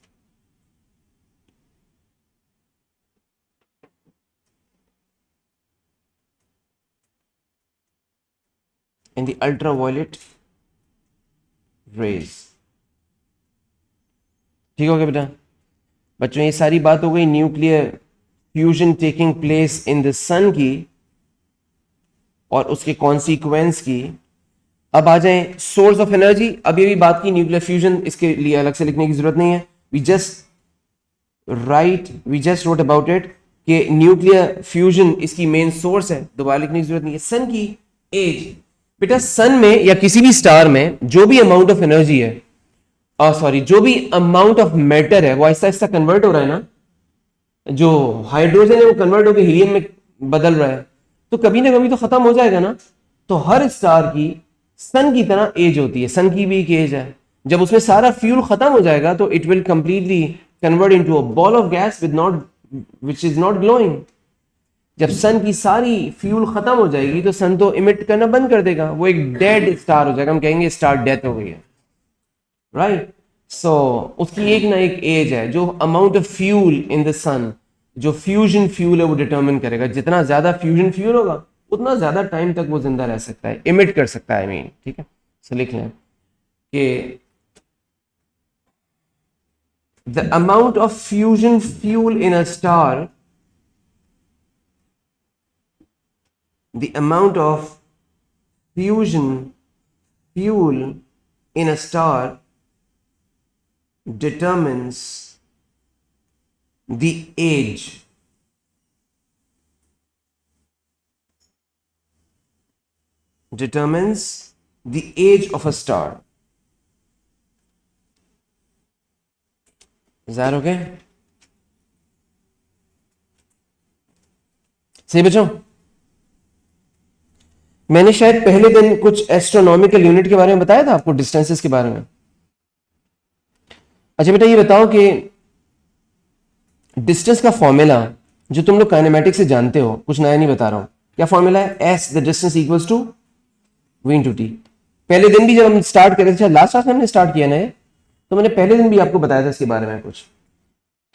in the ultraviolet rays। ठीक हो गया बेटा? बच्चों ये सारी बात हो गई nuclear fusion taking place in the sun की और उसके कॉन्सिक्वेंस की। अब आ जाए सोर्स ऑफ एनर्जी। अब ये भी बात की न्यूक्लियर फ्यूजन, इसके लिए अलग से लिखने की जरूरत नहीं है। We just wrote about it कि न्यूक्लियर फ्यूजन इसकी मेन सोर्स है, दोबारा लिखने की जरूरत नहीं है। सन की एज, बेटा सन में या किसी भी स्टार में जो भी अमाउंट ऑफ एनर्जी है, जो भी अमाउंट ऑफ मैटर है वो आहिस्ता आहिस्ता कन्वर्ट हो रहा है ना, जो हाइड्रोजन है वो कन्वर्ट होकर हीलियम में बदल रहा है, तो कभी ना कभी तो खत्म हो जाएगा ना। तो हर स्टार की सन की तरह एज होती है, सन की भी एक एज है। जब उसमें सारा फ्यूल खत्म हो जाएगा तो it will completely convert into a ball of gas which is not glowing. जब सन की सारी फ्यूल खत्म हो जाएगी तो सन तो इमिट करना बंद कर देगा, वो एक डेड स्टार हो जाएगा, हम कहेंगे स्टार डेथ हो गई है, राइट। सो उसकी एक ना एक एज है। जो amount of fuel in the sun, जो फ्यूजन फ्यूल है वो डिटरमिन करेगा। जितना ज्यादा फ्यूजन फ्यूल होगा उतना ज्यादा टाइम तक वो जिंदा रह सकता है, इमिट कर सकता है, मीन, ठीक है। सो लिख लें कि the amount of fusion fuel in a star, the amount of fusion fuel in a star determines the age of a star. Is that okay? सही बच्चों? मैंने शायद पहले दिन कुछ एस्ट्रोनॉमिकल यूनिट के बारे में बताया था आपको, डिस्टेंसेस के बारे में। अच्छा बेटा ये बताओ कि डिस्टेंस का फॉर्मूला जो तुम लोग काइनेमेटिक्स से जानते हो, कुछ नया नहीं बता रहा हूं, क्या फॉर्मूला है? S the distance equals to V into T. पहले दिन भी जब हम स्टार्ट कर रहे थे, लास्ट क्लास में हमने स्टार्ट किया ना, तो मैंने पहले दिन भी आपको बताया था इसके बारे में कुछ।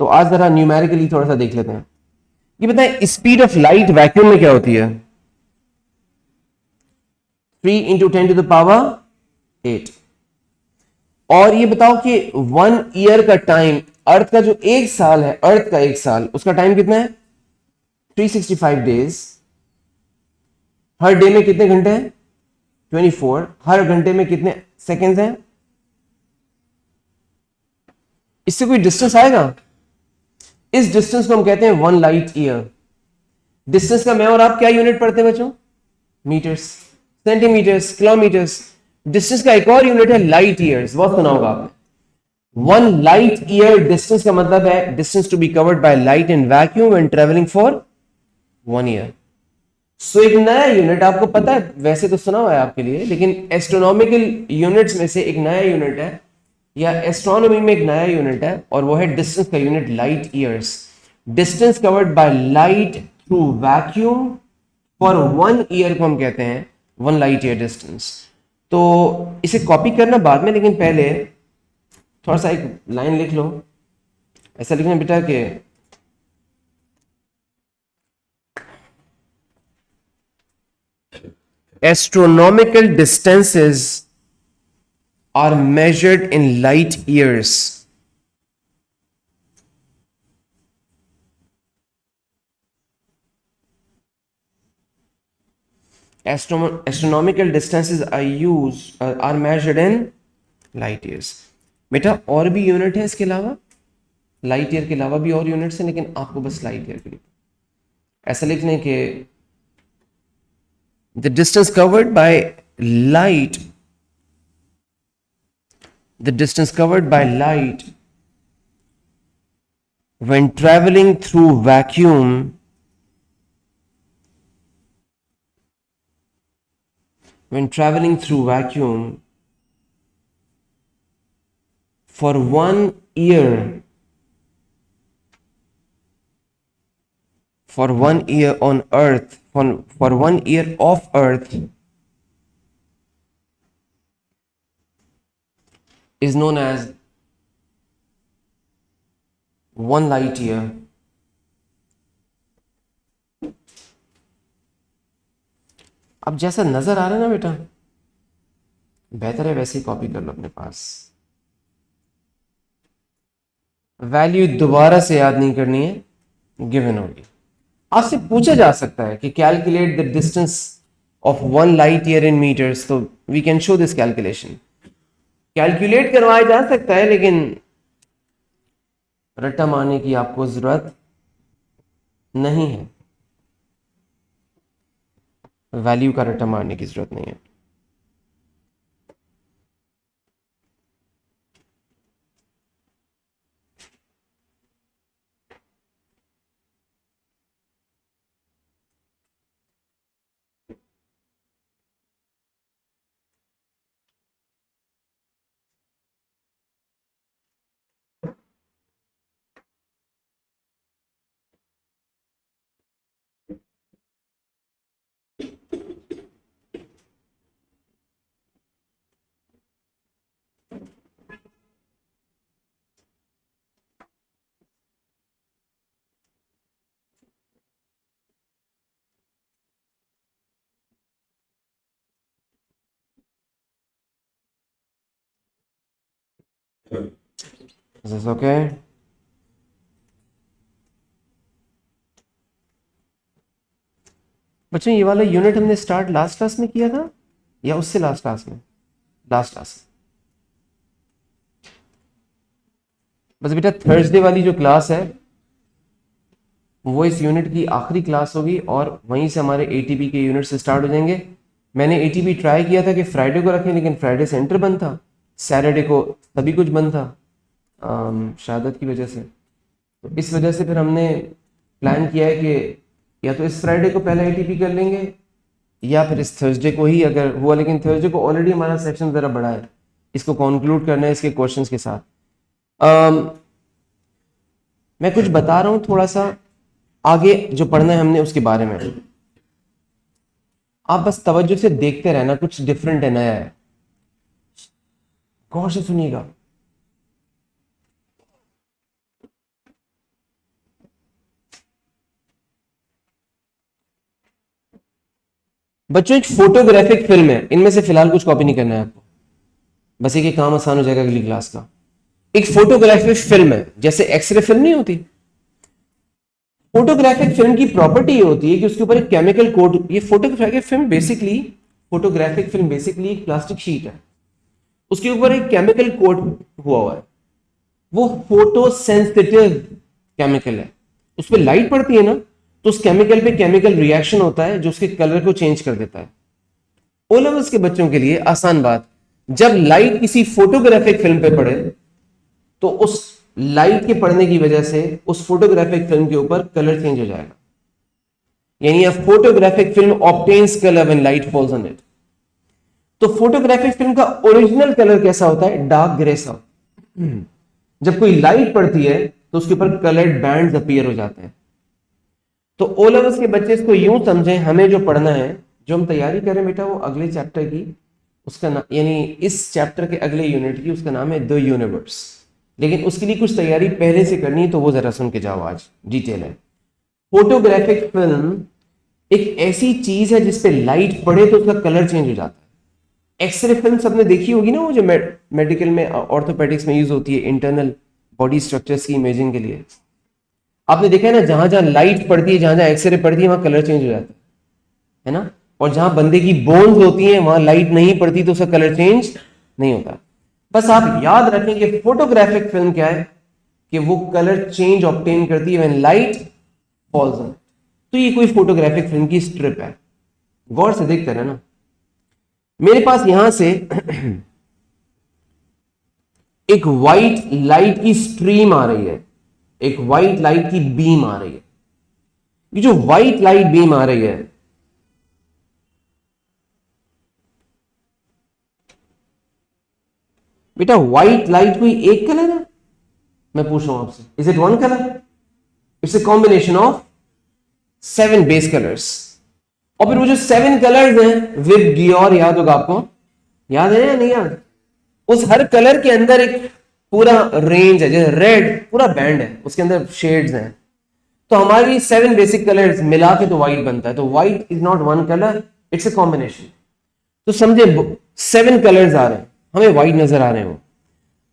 तो आज जरा न्यूमेरिकली थोड़ा सा देख लेते हैं। ये बताएं स्पीड ऑफ लाइट वैक्यूम में क्या होती है? 3 इंटू 10 टू द पावर 8। और ये बताओ कि 1 ईयर का टाइम, अर्थ का जो एक साल है, अर्थ का एक साल, उसका टाइम कितना है? 365 डेज। हर डे में कितने घंटे हैं? 24। हर घंटे में कितने सेकेंड्स हैं? इससे कोई डिस्टेंस आएगा? इस डिस्टेंस को हम कहते हैं 1 लाइट ईयर। डिस्टेंस का मैं और आप क्या यूनिट पढ़ते हैं बच्चों? Metres, centimetres, kilometres. डिस्टेंस का एक और यूनिट है लाइट ईयर्स, बहुत सुना होगा आपने। 1 लाइट ईयर डिस्टेंस का मतलब है distance to be covered by light in vacuum when travelling for 1 year. So एक नया यूनिट आपको पता है, वैसे तो सुना हुआ है आपके लिए, लेकिन एस्ट्रोनॉमिकल यूनिट्स में से एक नया यूनिट है, या एस्ट्रोनॉमी में एक नया यूनिट है, और वो है डिस्टेंस का unit light years. Distance covered by light through vacuum for 1 year को हम कहते हैं 1 लाइट ईयर डिस्टेंस। तो इसे कॉपी करना बाद में, लेकिन पहले थोड़ा सा एक लाइन लिख लो। ऐसा लिखना बेटा कि astronomical distances are measured in light years. Astronomical distances are measured in light years. बेटा और भी यूनिट है इसके अलावा, लाइट ईयर के अलावा भी और यूनिट्स हैं, लेकिन आपको बस लाइट ईयर के लिए ऐसा लिखने के the distance covered by light, the distance covered by light when traveling through vacuum for 1 year, for 1 year on earth, for 1 year of earth is known as 1 light year. अब जैसा नजर आ रहा है ना बेटा, बेहतर है वैसे ही कॉपी कर लो अपने पास। वैल्यू दोबारा से याद नहीं करनी है, गिवन होगी। आपसे पूछा जा सकता है कि calculate the distance of 1 light year in metres, तो we can show this calculation. Calculate करवाया जा सकता है, लेकिन रट्टा मारने की आपको जरूरत नहीं है, वैल्यू का रट्टा मारने की जरूरत नहीं है। Is this okay? बच्चों ये वाला यूनिट हमने स्टार्ट लास्ट क्लास में किया था या उससे लास्ट क्लास में? Last class. बस बेटा थर्सडे वाली जो क्लास है वो इस यूनिट की आखिरी क्लास होगी और वहीं से हमारे एटीपी के यूनिट से स्टार्ट हो जाएंगे। मैंने एटीपी ट्राई किया था कि फ्राइडे को रखें, लेकिन फ्राइडे सेंटर बंद था, सैटरडे को सभी कुछ बंद था शहादत की वजह से। तो इस वजह से फिर हमने प्लान किया है कि या तो इस फ्राइडे को पहले एटीपी कर लेंगे या फिर इस थर्सडे को ही अगर हुआ, लेकिन थर्सडे को ऑलरेडी हमारा सेक्शन ज़रा बड़ा है, इसको कंक्लूड करना है इसके क्वेश्चंस के साथ। मैं कुछ बता रहा हूँ, थोड़ा सा आगे जो पढ़ना है हमने उसके बारे में आप बस तवज्जो से देखते रहना, कुछ डिफरेंट है, नया है, गौर से सुनिएगा। बच्चों एक फोटोग्राफिक फिल्म है, इनमें से फिलहाल कुछ कॉपी नहीं करना है आपको, बस एक काम आसान हो जाएगा अगली क्लास का। एक फोटोग्राफिक फिल्म है, जैसे एक्सरे फिल्म नहीं होती, फोटोग्राफिक फिल्म की प्रॉपर्टी ये होती है कि उसके ऊपर एक केमिकल कोट, ये फोटोग्राफिक फिल्म बेसिकली एक प्लास्टिक शीट है, उसके ऊपर एक केमिकल कोट हुआ है, वो फोटो सेंसिटिव केमिकल है, उस पर लाइट पड़ती है ना तो उस केमिकल पे केमिकल रिएक्शन होता है जो उसके कलर को चेंज कर देता है। ओ लेवल्स के बच्चों के लिए आसान बात, जब लाइट किसी फोटोग्राफिक फिल्म पे पड़े तो उस लाइट के पड़ने की वजह से उस फोटोग्राफिक फिल्म के ऊपर कलर चेंज हो जाएगा, यानी a photographic film obtains colour when light falls on it. तो फोटोग्राफिक फिल्म का ओरिजिनल कलर कैसा होता है? डार्क ग्रे सा। जब कोई लाइट पड़ती है तो उसके ऊपर कलर्ड बैंड्स अपीयर हो जाते हैं। तो ओ लेवल्स के बच्चे इसको यूं समझें, हमें जो पढ़ना है, जो हम तैयारी करें बेटा, वो अगले चैप्टर की, उसका नाम यानी इस चैप्टर के अगले यूनिट की, उसका नाम है द यूनिवर्स। लेकिन उसके लिए कुछ तैयारी पहले से करनी है, तो वो जरा सुन के जाओ, आज डिटेल है। फोटोग्राफिक फिल्म एक ऐसी चीज है जिसपे लाइट पड़े तो उसका कलर चेंज हो जाता है। एक्सरे फिल्म सबने देखी होगी ना, वो जो मेडिकल में ऑर्थोपेडिक्स में यूज होती है इंटरनल बॉडी स्ट्रक्चर्स की इमेजिंग के लिए। आपने देखा है ना, जहां जहां लाइट पड़ती है, जहां जहां एक्सरे पड़ती है, वहां कलर चेंज हो जाता है ना। और जहां बंदे की बोन्स होती हैं वहां लाइट नहीं पड़ती तो उसका कलर चेंज नहीं होता। बस आप याद रखें कि फोटोग्राफिक फिल्म क्या है कि वो कलर चेंज ऑब्टेन करती है व्हेन लाइट फॉल्स ऑन। तो ये कोई फोटोग्राफिक फिल्म की स्ट्रिप है, गौर से देखते रहना। मेरे पास यहां से एक व्हाइट लाइट की स्ट्रीम आ रही है, एक व्हाइट लाइट की बीम आ रही है। ये जो व्हाइट लाइट बीम आ रही है, बेटा व्हाइट लाइट कोई एक कलर है? मैं पूछ रहा हूं आपसे, is it one colour? It's a combination of 7 base colours. और फिर वो जो 7 कलर्स हैं, विब गियोर याद होगा आपको, याद है या नहीं याद? उस हर कलर के अंदर एक पूरा रेंज है, जैसे रेड पूरा बैंड है, उसके अंदर शेड्स हैं। तो हमारी 7 बेसिक कलर्स मिला के तो व्हाइट बनता है। तो white is not one colour, it's a combination. तो समझे 7 कलर्स आ रहे हैं, हमें व्हाइट नजर आ रहे हो।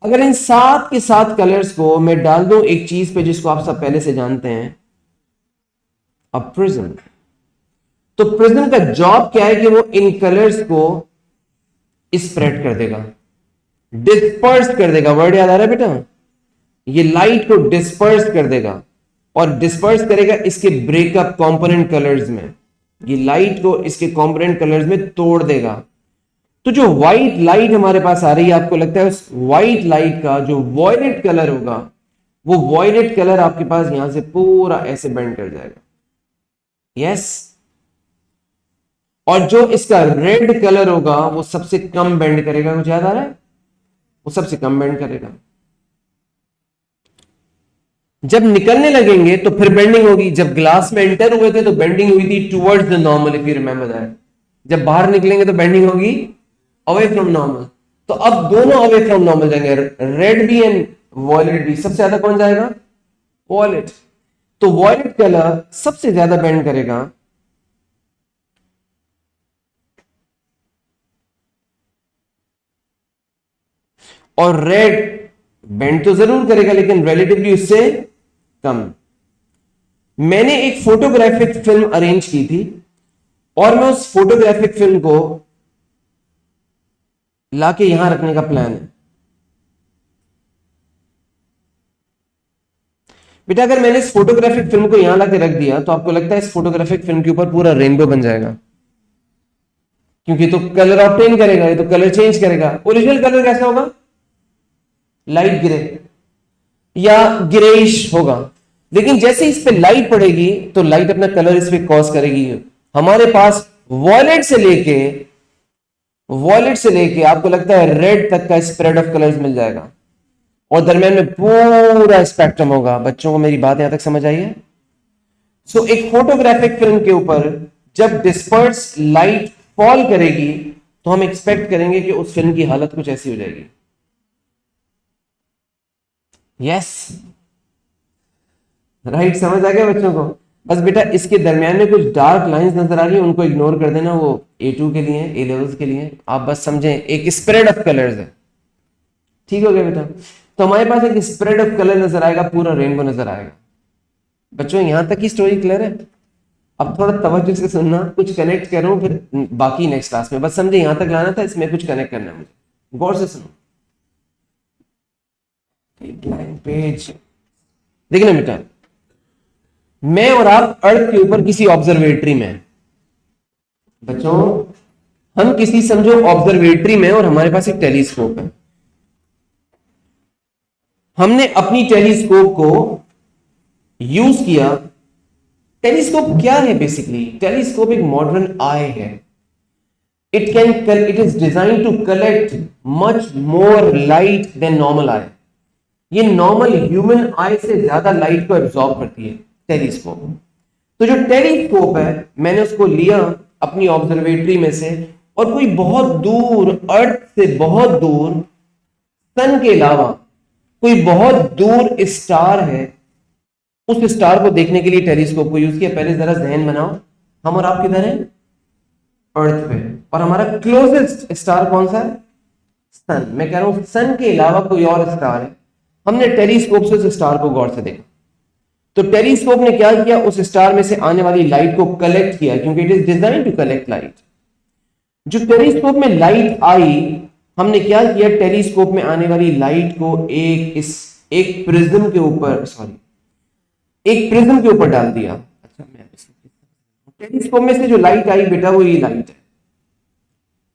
अगर इन 7 के 7 कलर्स को मैं डाल दूं एक चीज पे जिसको आप सब पहले से जानते हैं, अब प्रिज्म। तो प्रिज्म का जॉब क्या है कि वो इन कलर्स को स्प्रेड कर देगा, डिस्पर्स कर देगा। वर्ड याद आ रहा है बेटा? ये लाइट को डिस्पर्स कर देगा, और डिस्पर्स करेगा इसके ब्रेकअप कंपोनेंट कलर्स में। ये लाइट को इसके कंपोनेंट कलर्स में तोड़ देगा। तो जो व्हाइट लाइट हमारे पास आ रही है, आपको लगता है उस व्हाइट लाइट का जो वॉयलेट कलर होगा, वो वॉयलेट कलर आपके पास यहां से पूरा ऐसे बेंड कर जाएगा। यस। और जो इसका रेड कलर होगा वो सबसे कम बेंड करेगा। कुछ याद आ रहा है? वो सबसे कम बेंड करेगा। जब निकलने लगेंगे तो फिर बेंडिंग होगी। जब ग्लास में एंटर हुए थे तो बेंडिंग हुई थी towards the normal, if you remember that. जब बाहर निकलेंगे तो बेंडिंग होगी अवे फ्रॉम नॉर्मल। तो अब दोनों अवे फ्रॉम नॉर्मल जाएंगे, रेड भी एंड वॉयलेट भी। सबसे ज्यादा कौन जाएगा? वॉयलेट। तो वॉयलेट कलर सबसे ज्यादा बेंड करेगा, और रेड बेंड तो जरूर करेगा लेकिन रिलेटिवली उससे कम। मैंने एक फोटोग्राफिक फिल्म अरेंज की थी, और मैं उस फोटोग्राफिक फिल्म को लाके यहां रखने का प्लान है। बेटा अगर मैंने इस फोटोग्राफिक फिल्म को यहां लाके रख दिया तो आपको लगता है इस फोटोग्राफिक फिल्म के ऊपर पूरा रेनबो बन जाएगा? क्योंकि तो कलर ऑब्टेन करेगा, ये तो कलर चेंज करेगा। ओरिजिनल कलर कैसा होगा? लाइट ग्रे या ग्रेइश होगा। लेकिन जैसे इस पे लाइट पड़ेगी तो लाइट अपना कलर इस पे कॉज करेगी। हमारे पास वॉयलेट से लेके आपको लगता है रेड तक का स्प्रेड ऑफ कलर्स मिल जाएगा, और दरमियान में पूरा स्पेक्ट्रम होगा। बच्चों को मेरी बात यहां तक समझ आई है? सो एक फोटोग्राफिक फिल्म के ऊपर जब डिस्पर्स लाइट फॉल करेगी तो हम एक्सपेक्ट करेंगे कि उस फिल्म की हालत कुछ ऐसी हो जाएगी। Yes, right. समझ आ गया बच्चों को? बस बेटा इसके दरमियान में कुछ डार्क लाइंस नजर आ रही है, उनको इग्नोर कर देना, वो A2 के लिए, ए लेवल्स के लिए। आप बस समझें एक स्प्रेड ऑफ कलर्स है। ठीक हो गया बेटा? तो हमारे पास एक स्प्रेड ऑफ कलर नजर आएगा, पूरा रेनबो नजर आएगा। बच्चों यहां तक की स्टोरी क्लियर है? अब थोड़ा तवज्जो से सुनना, कुछ कनेक्ट करूं फिर बाकी नेक्स्ट क्लास में। बस समझे यहां तक लाना था, इसमें कुछ कनेक्ट करना है मुझे। गौर से सुनो। Blank page. देखना बेटा, मैं और आप अर्थ के ऊपर किसी ऑब्जर्वेटरी में हैं। बच्चों हम किसी समझो ऑब्जर्वेटरी में, और हमारे पास एक टेलीस्कोप है। हमने अपनी टेलीस्कोप को यूज किया। टेलीस्कोप क्या है? बेसिकली टेलीस्कोप एक मॉडर्न आई है। It is design to collect much more light than normal eye. ये नॉर्मल ह्यूमन आई से ज्यादा लाइट को एब्जॉर्ब करती है टेलीस्कोप। तो जो टेलीस्कोप है मैंने उसको लिया अपनी ऑब्जर्वेटरी में से, और कोई बहुत दूर, अर्थ से बहुत दूर, सन के अलावा कोई बहुत दूर स्टार है, उस स्टार को देखने के लिए टेलीस्कोप को यूज किया। पहले जरा जहन बनाओ, हम और आप किधर हैं? अर्थ पे। और हमारा क्लोजेस्ट स्टार कौन सा है? सन। मैं कह रहा हूं सन के अलावा कोई और स्टार है। हमने टेलीस्कोप से उस स्टार को गौर से देखा। तो टेलीस्कोप ने क्या किया? उस स्टार में से आने वाली लाइट को कलेक्ट किया, क्योंकि it is design to collect light. जो टेलीस्कोप में लाइट आई, हमने क्या किया? टेलीस्कोप में आने वाली लाइट को एक प्रिज्म के ऊपर डाल दिया। अच्छा, मैं टेलीस्कोप में से जो लाइट आई बेटा, वो ये लाइट है।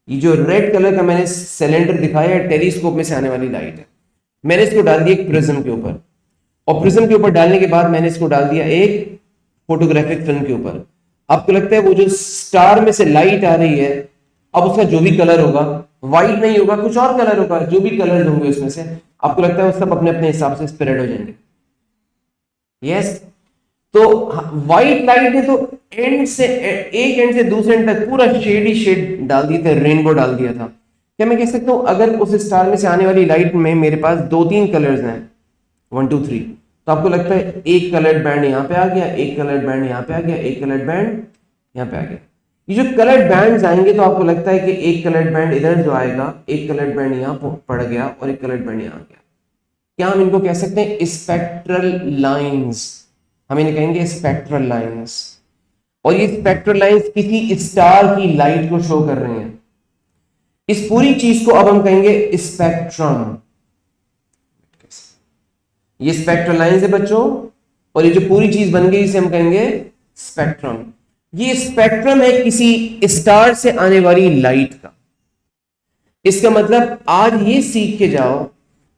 ये जो रेड कलर का मैंने सिलेंडर दिखाया है, टेलीस्कोप में से आने वाली लाइट है। मैंने इसको डाल दिया एक प्रिज्म के ऊपर, और प्रिज्म के ऊपर डालने के बाद मैंने इसको डाल दिया एक फोटोग्राफिक फिल्म के ऊपर। आपको लगता है वो जो स्टार में से लाइट आ रही है, अब उसका जो भी कलर होगा, व्हाइट नहीं होगा, कुछ और कलर होगा, जो भी कलर होंगे उसमें से, आपको लगता है वो सब अपने अपने हिसाब से स्प्रेड हो जाएंगे। यस। तो व्हाइट लाइट ने तो एक एंड से दूसरे एंड तक पूरा शेड ही शेड डाल दिए थे, रेनबो डाल दिया था। क्या मैं कह सकता हूं अगर उस स्टार में से आने वाली लाइट में मेरे पास 2-3 कलर्स हैं, 1 2 3, तो आपको लगता है एक कलर्ड बैंड यहाँ पे आ गया, एक कलर्ड बैंड यहाँ पे आ गया, एक कलर्ड बैंड यहाँ पे आ गया। ये जो कलर्ड बैंड्स आएंगे तो आपको लगता है कि एक कलर्ड बैंड इधर जो आएगा, एक कलर्ड बैंड यहाँ पड़ गया और एक कलर्ड बैंड यहाँ आ गया। क्या हम इनको कह सकते हैं स्पेक्ट्रल लाइंस, हम इन्हें कहेंगे स्पेक्ट्रल लाइंस। और ये स्पेक्ट्रल लाइंस किसी स्टार की लाइट को शो कर रहे हैं। इस पूरी चीज को अब हम कहेंगे स्पेक्ट्रम। ये स्पेक्ट्रल लाइंस है बच्चों, और ये जो पूरी चीज बन गई इसे हम कहेंगे स्पेक्ट्रम। ये स्पेक्ट्रम है किसी स्टार से आने वाली लाइट का। इसका मतलब आज ये सीख के जाओ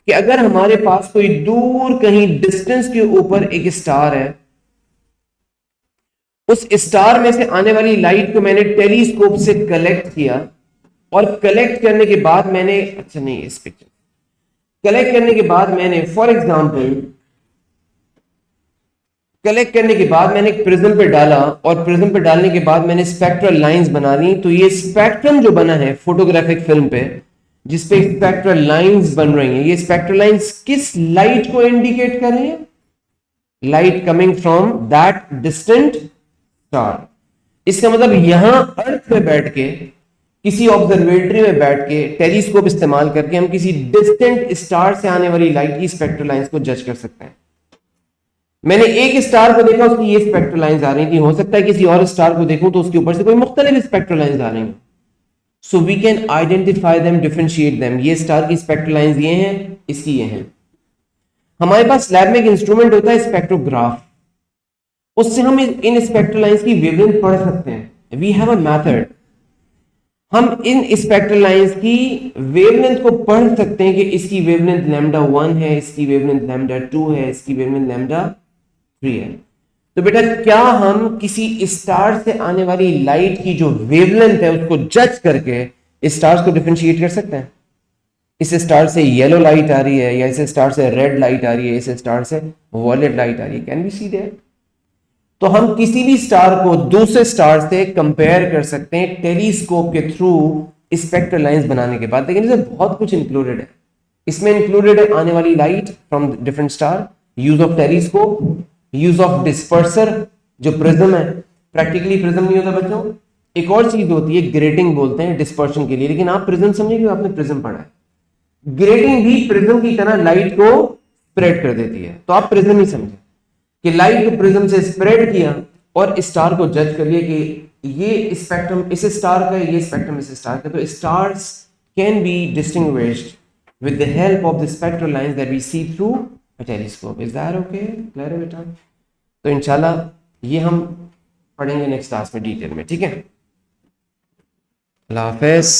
कि अगर हमारे पास कोई दूर कहीं डिस्टेंस के ऊपर एक स्टार है, उस स्टार में से आने वाली लाइट को मैंने टेलीस्कोप से कलेक्ट किया, और कलेक्ट करने के बाद मैंने, अच्छा नहीं इस पिक्चर, कलेक्ट करने के बाद मैंने फॉर एग्जांपल कलेक्ट करने के बाद मैंने एक प्रिज्म पे डाला, और प्रिज्म पे डालने के बाद मैंने स्पेक्ट्रल लाइंस बना ली। तो ये स्पेक्ट्रम जो बना है फोटोग्राफिक फिल्म पे, जिसपे स्पेक्ट्रल लाइंस बन रही हैं, ये स्पेक्ट्रल लाइंस किस लाइट को इंडिकेट कर रही है? Light coming from that distant star. इसका मतलब यहां अर्थ पे बैठ के, किसी ऑब्जर्वेटरी में बैठ के, टेलीस्कोप इस्तेमाल करके हम किसी डिस्टेंट स्टार से आने वाली लाइट की स्पेक्ट्रल लाइंस को जज कर सकते हैं। मैंने एक स्टार को देखा, उसकी ये स्पेक्ट्रल लाइंस आ रही थी, हो सकता है किसी और स्टार को देखूं तो उसके ऊपर से कोई मुख्तलिफ स्पेक्ट्रल लाइंस आ रही हैं। So we can identify them, differentiate them. ये स्टार की स्पेक्ट्रल लाइंस ये हैं, इसकी ये हैं। हमारे पास लैब में एक इंस्ट्रूमेंट होता है स्पेक्ट्रोग्राफ, उससे हम इन स्पेक्ट्रल लाइंस की वेवलेंथ पढ़ सकते हैं। वी हैव अ मेथड, हम इन स्पेक्ट्रल लाइंस की वेवलेंथ को पढ़ सकते हैं कि इसकी वेवलेंथ λ1 है, इसकी वेवलेंथ λ2 है, इसकी वेवलेंथ λ3 है। तो बेटा क्या हम किसी स्टार से आने वाली लाइट की जो वेवलेंथ है उसको जज करके स्टार्स को डिफरेंशिएट कर सकते हैं? इस स्टार से येलो लाइट आ रही है, या इस स्टार से रेड लाइट आ रही है, इस स्टार से वॉयलेट लाइट आ रही है। Can we see that? तो हम किसी भी स्टार को दूसरे स्टार से कंपेयर कर सकते हैं टेलीस्कोप के थ्रू स्पेक्ट्रल लाइंस बनाने के बाद। लेकिन इसमें बहुत कुछ इंक्लूडेड है। इसमें इंक्लूडेड है आने वाली light from different star, use of telescope, use of disperser जो प्रिज्म है। प्रैक्टिकली प्रिज्म नहीं होता बच्चों, एक और चीज होती है ग्रेटिंग, बोलते हैं डिस्पर्शन के लिए, लेकिन आप प्रिज्म समझिए, आपने प्रिज्म पढ़ा है। ग्रेटिंग भी प्रिज्म की तरह लाइट को स्प्रेड कर देती है। तो आप प्रिज्म ही समझे कि लाइट को प्रिज्म से स्प्रेड किया और स्टार को जज कर लिया कि ये स्पेक्ट्रम इस स्टार का है, ये स्पेक्ट्रम इस स्टार का। तो stars can be distinguished with the help of the spectral lines that we see through a telescope. Is that okay? Clear है बेटा? तो इंशाल्लाह ये हम पढ़ेंगे नेक्स्ट क्लास में डिटेल में, ठीक है? अल्लाह हाफिज़।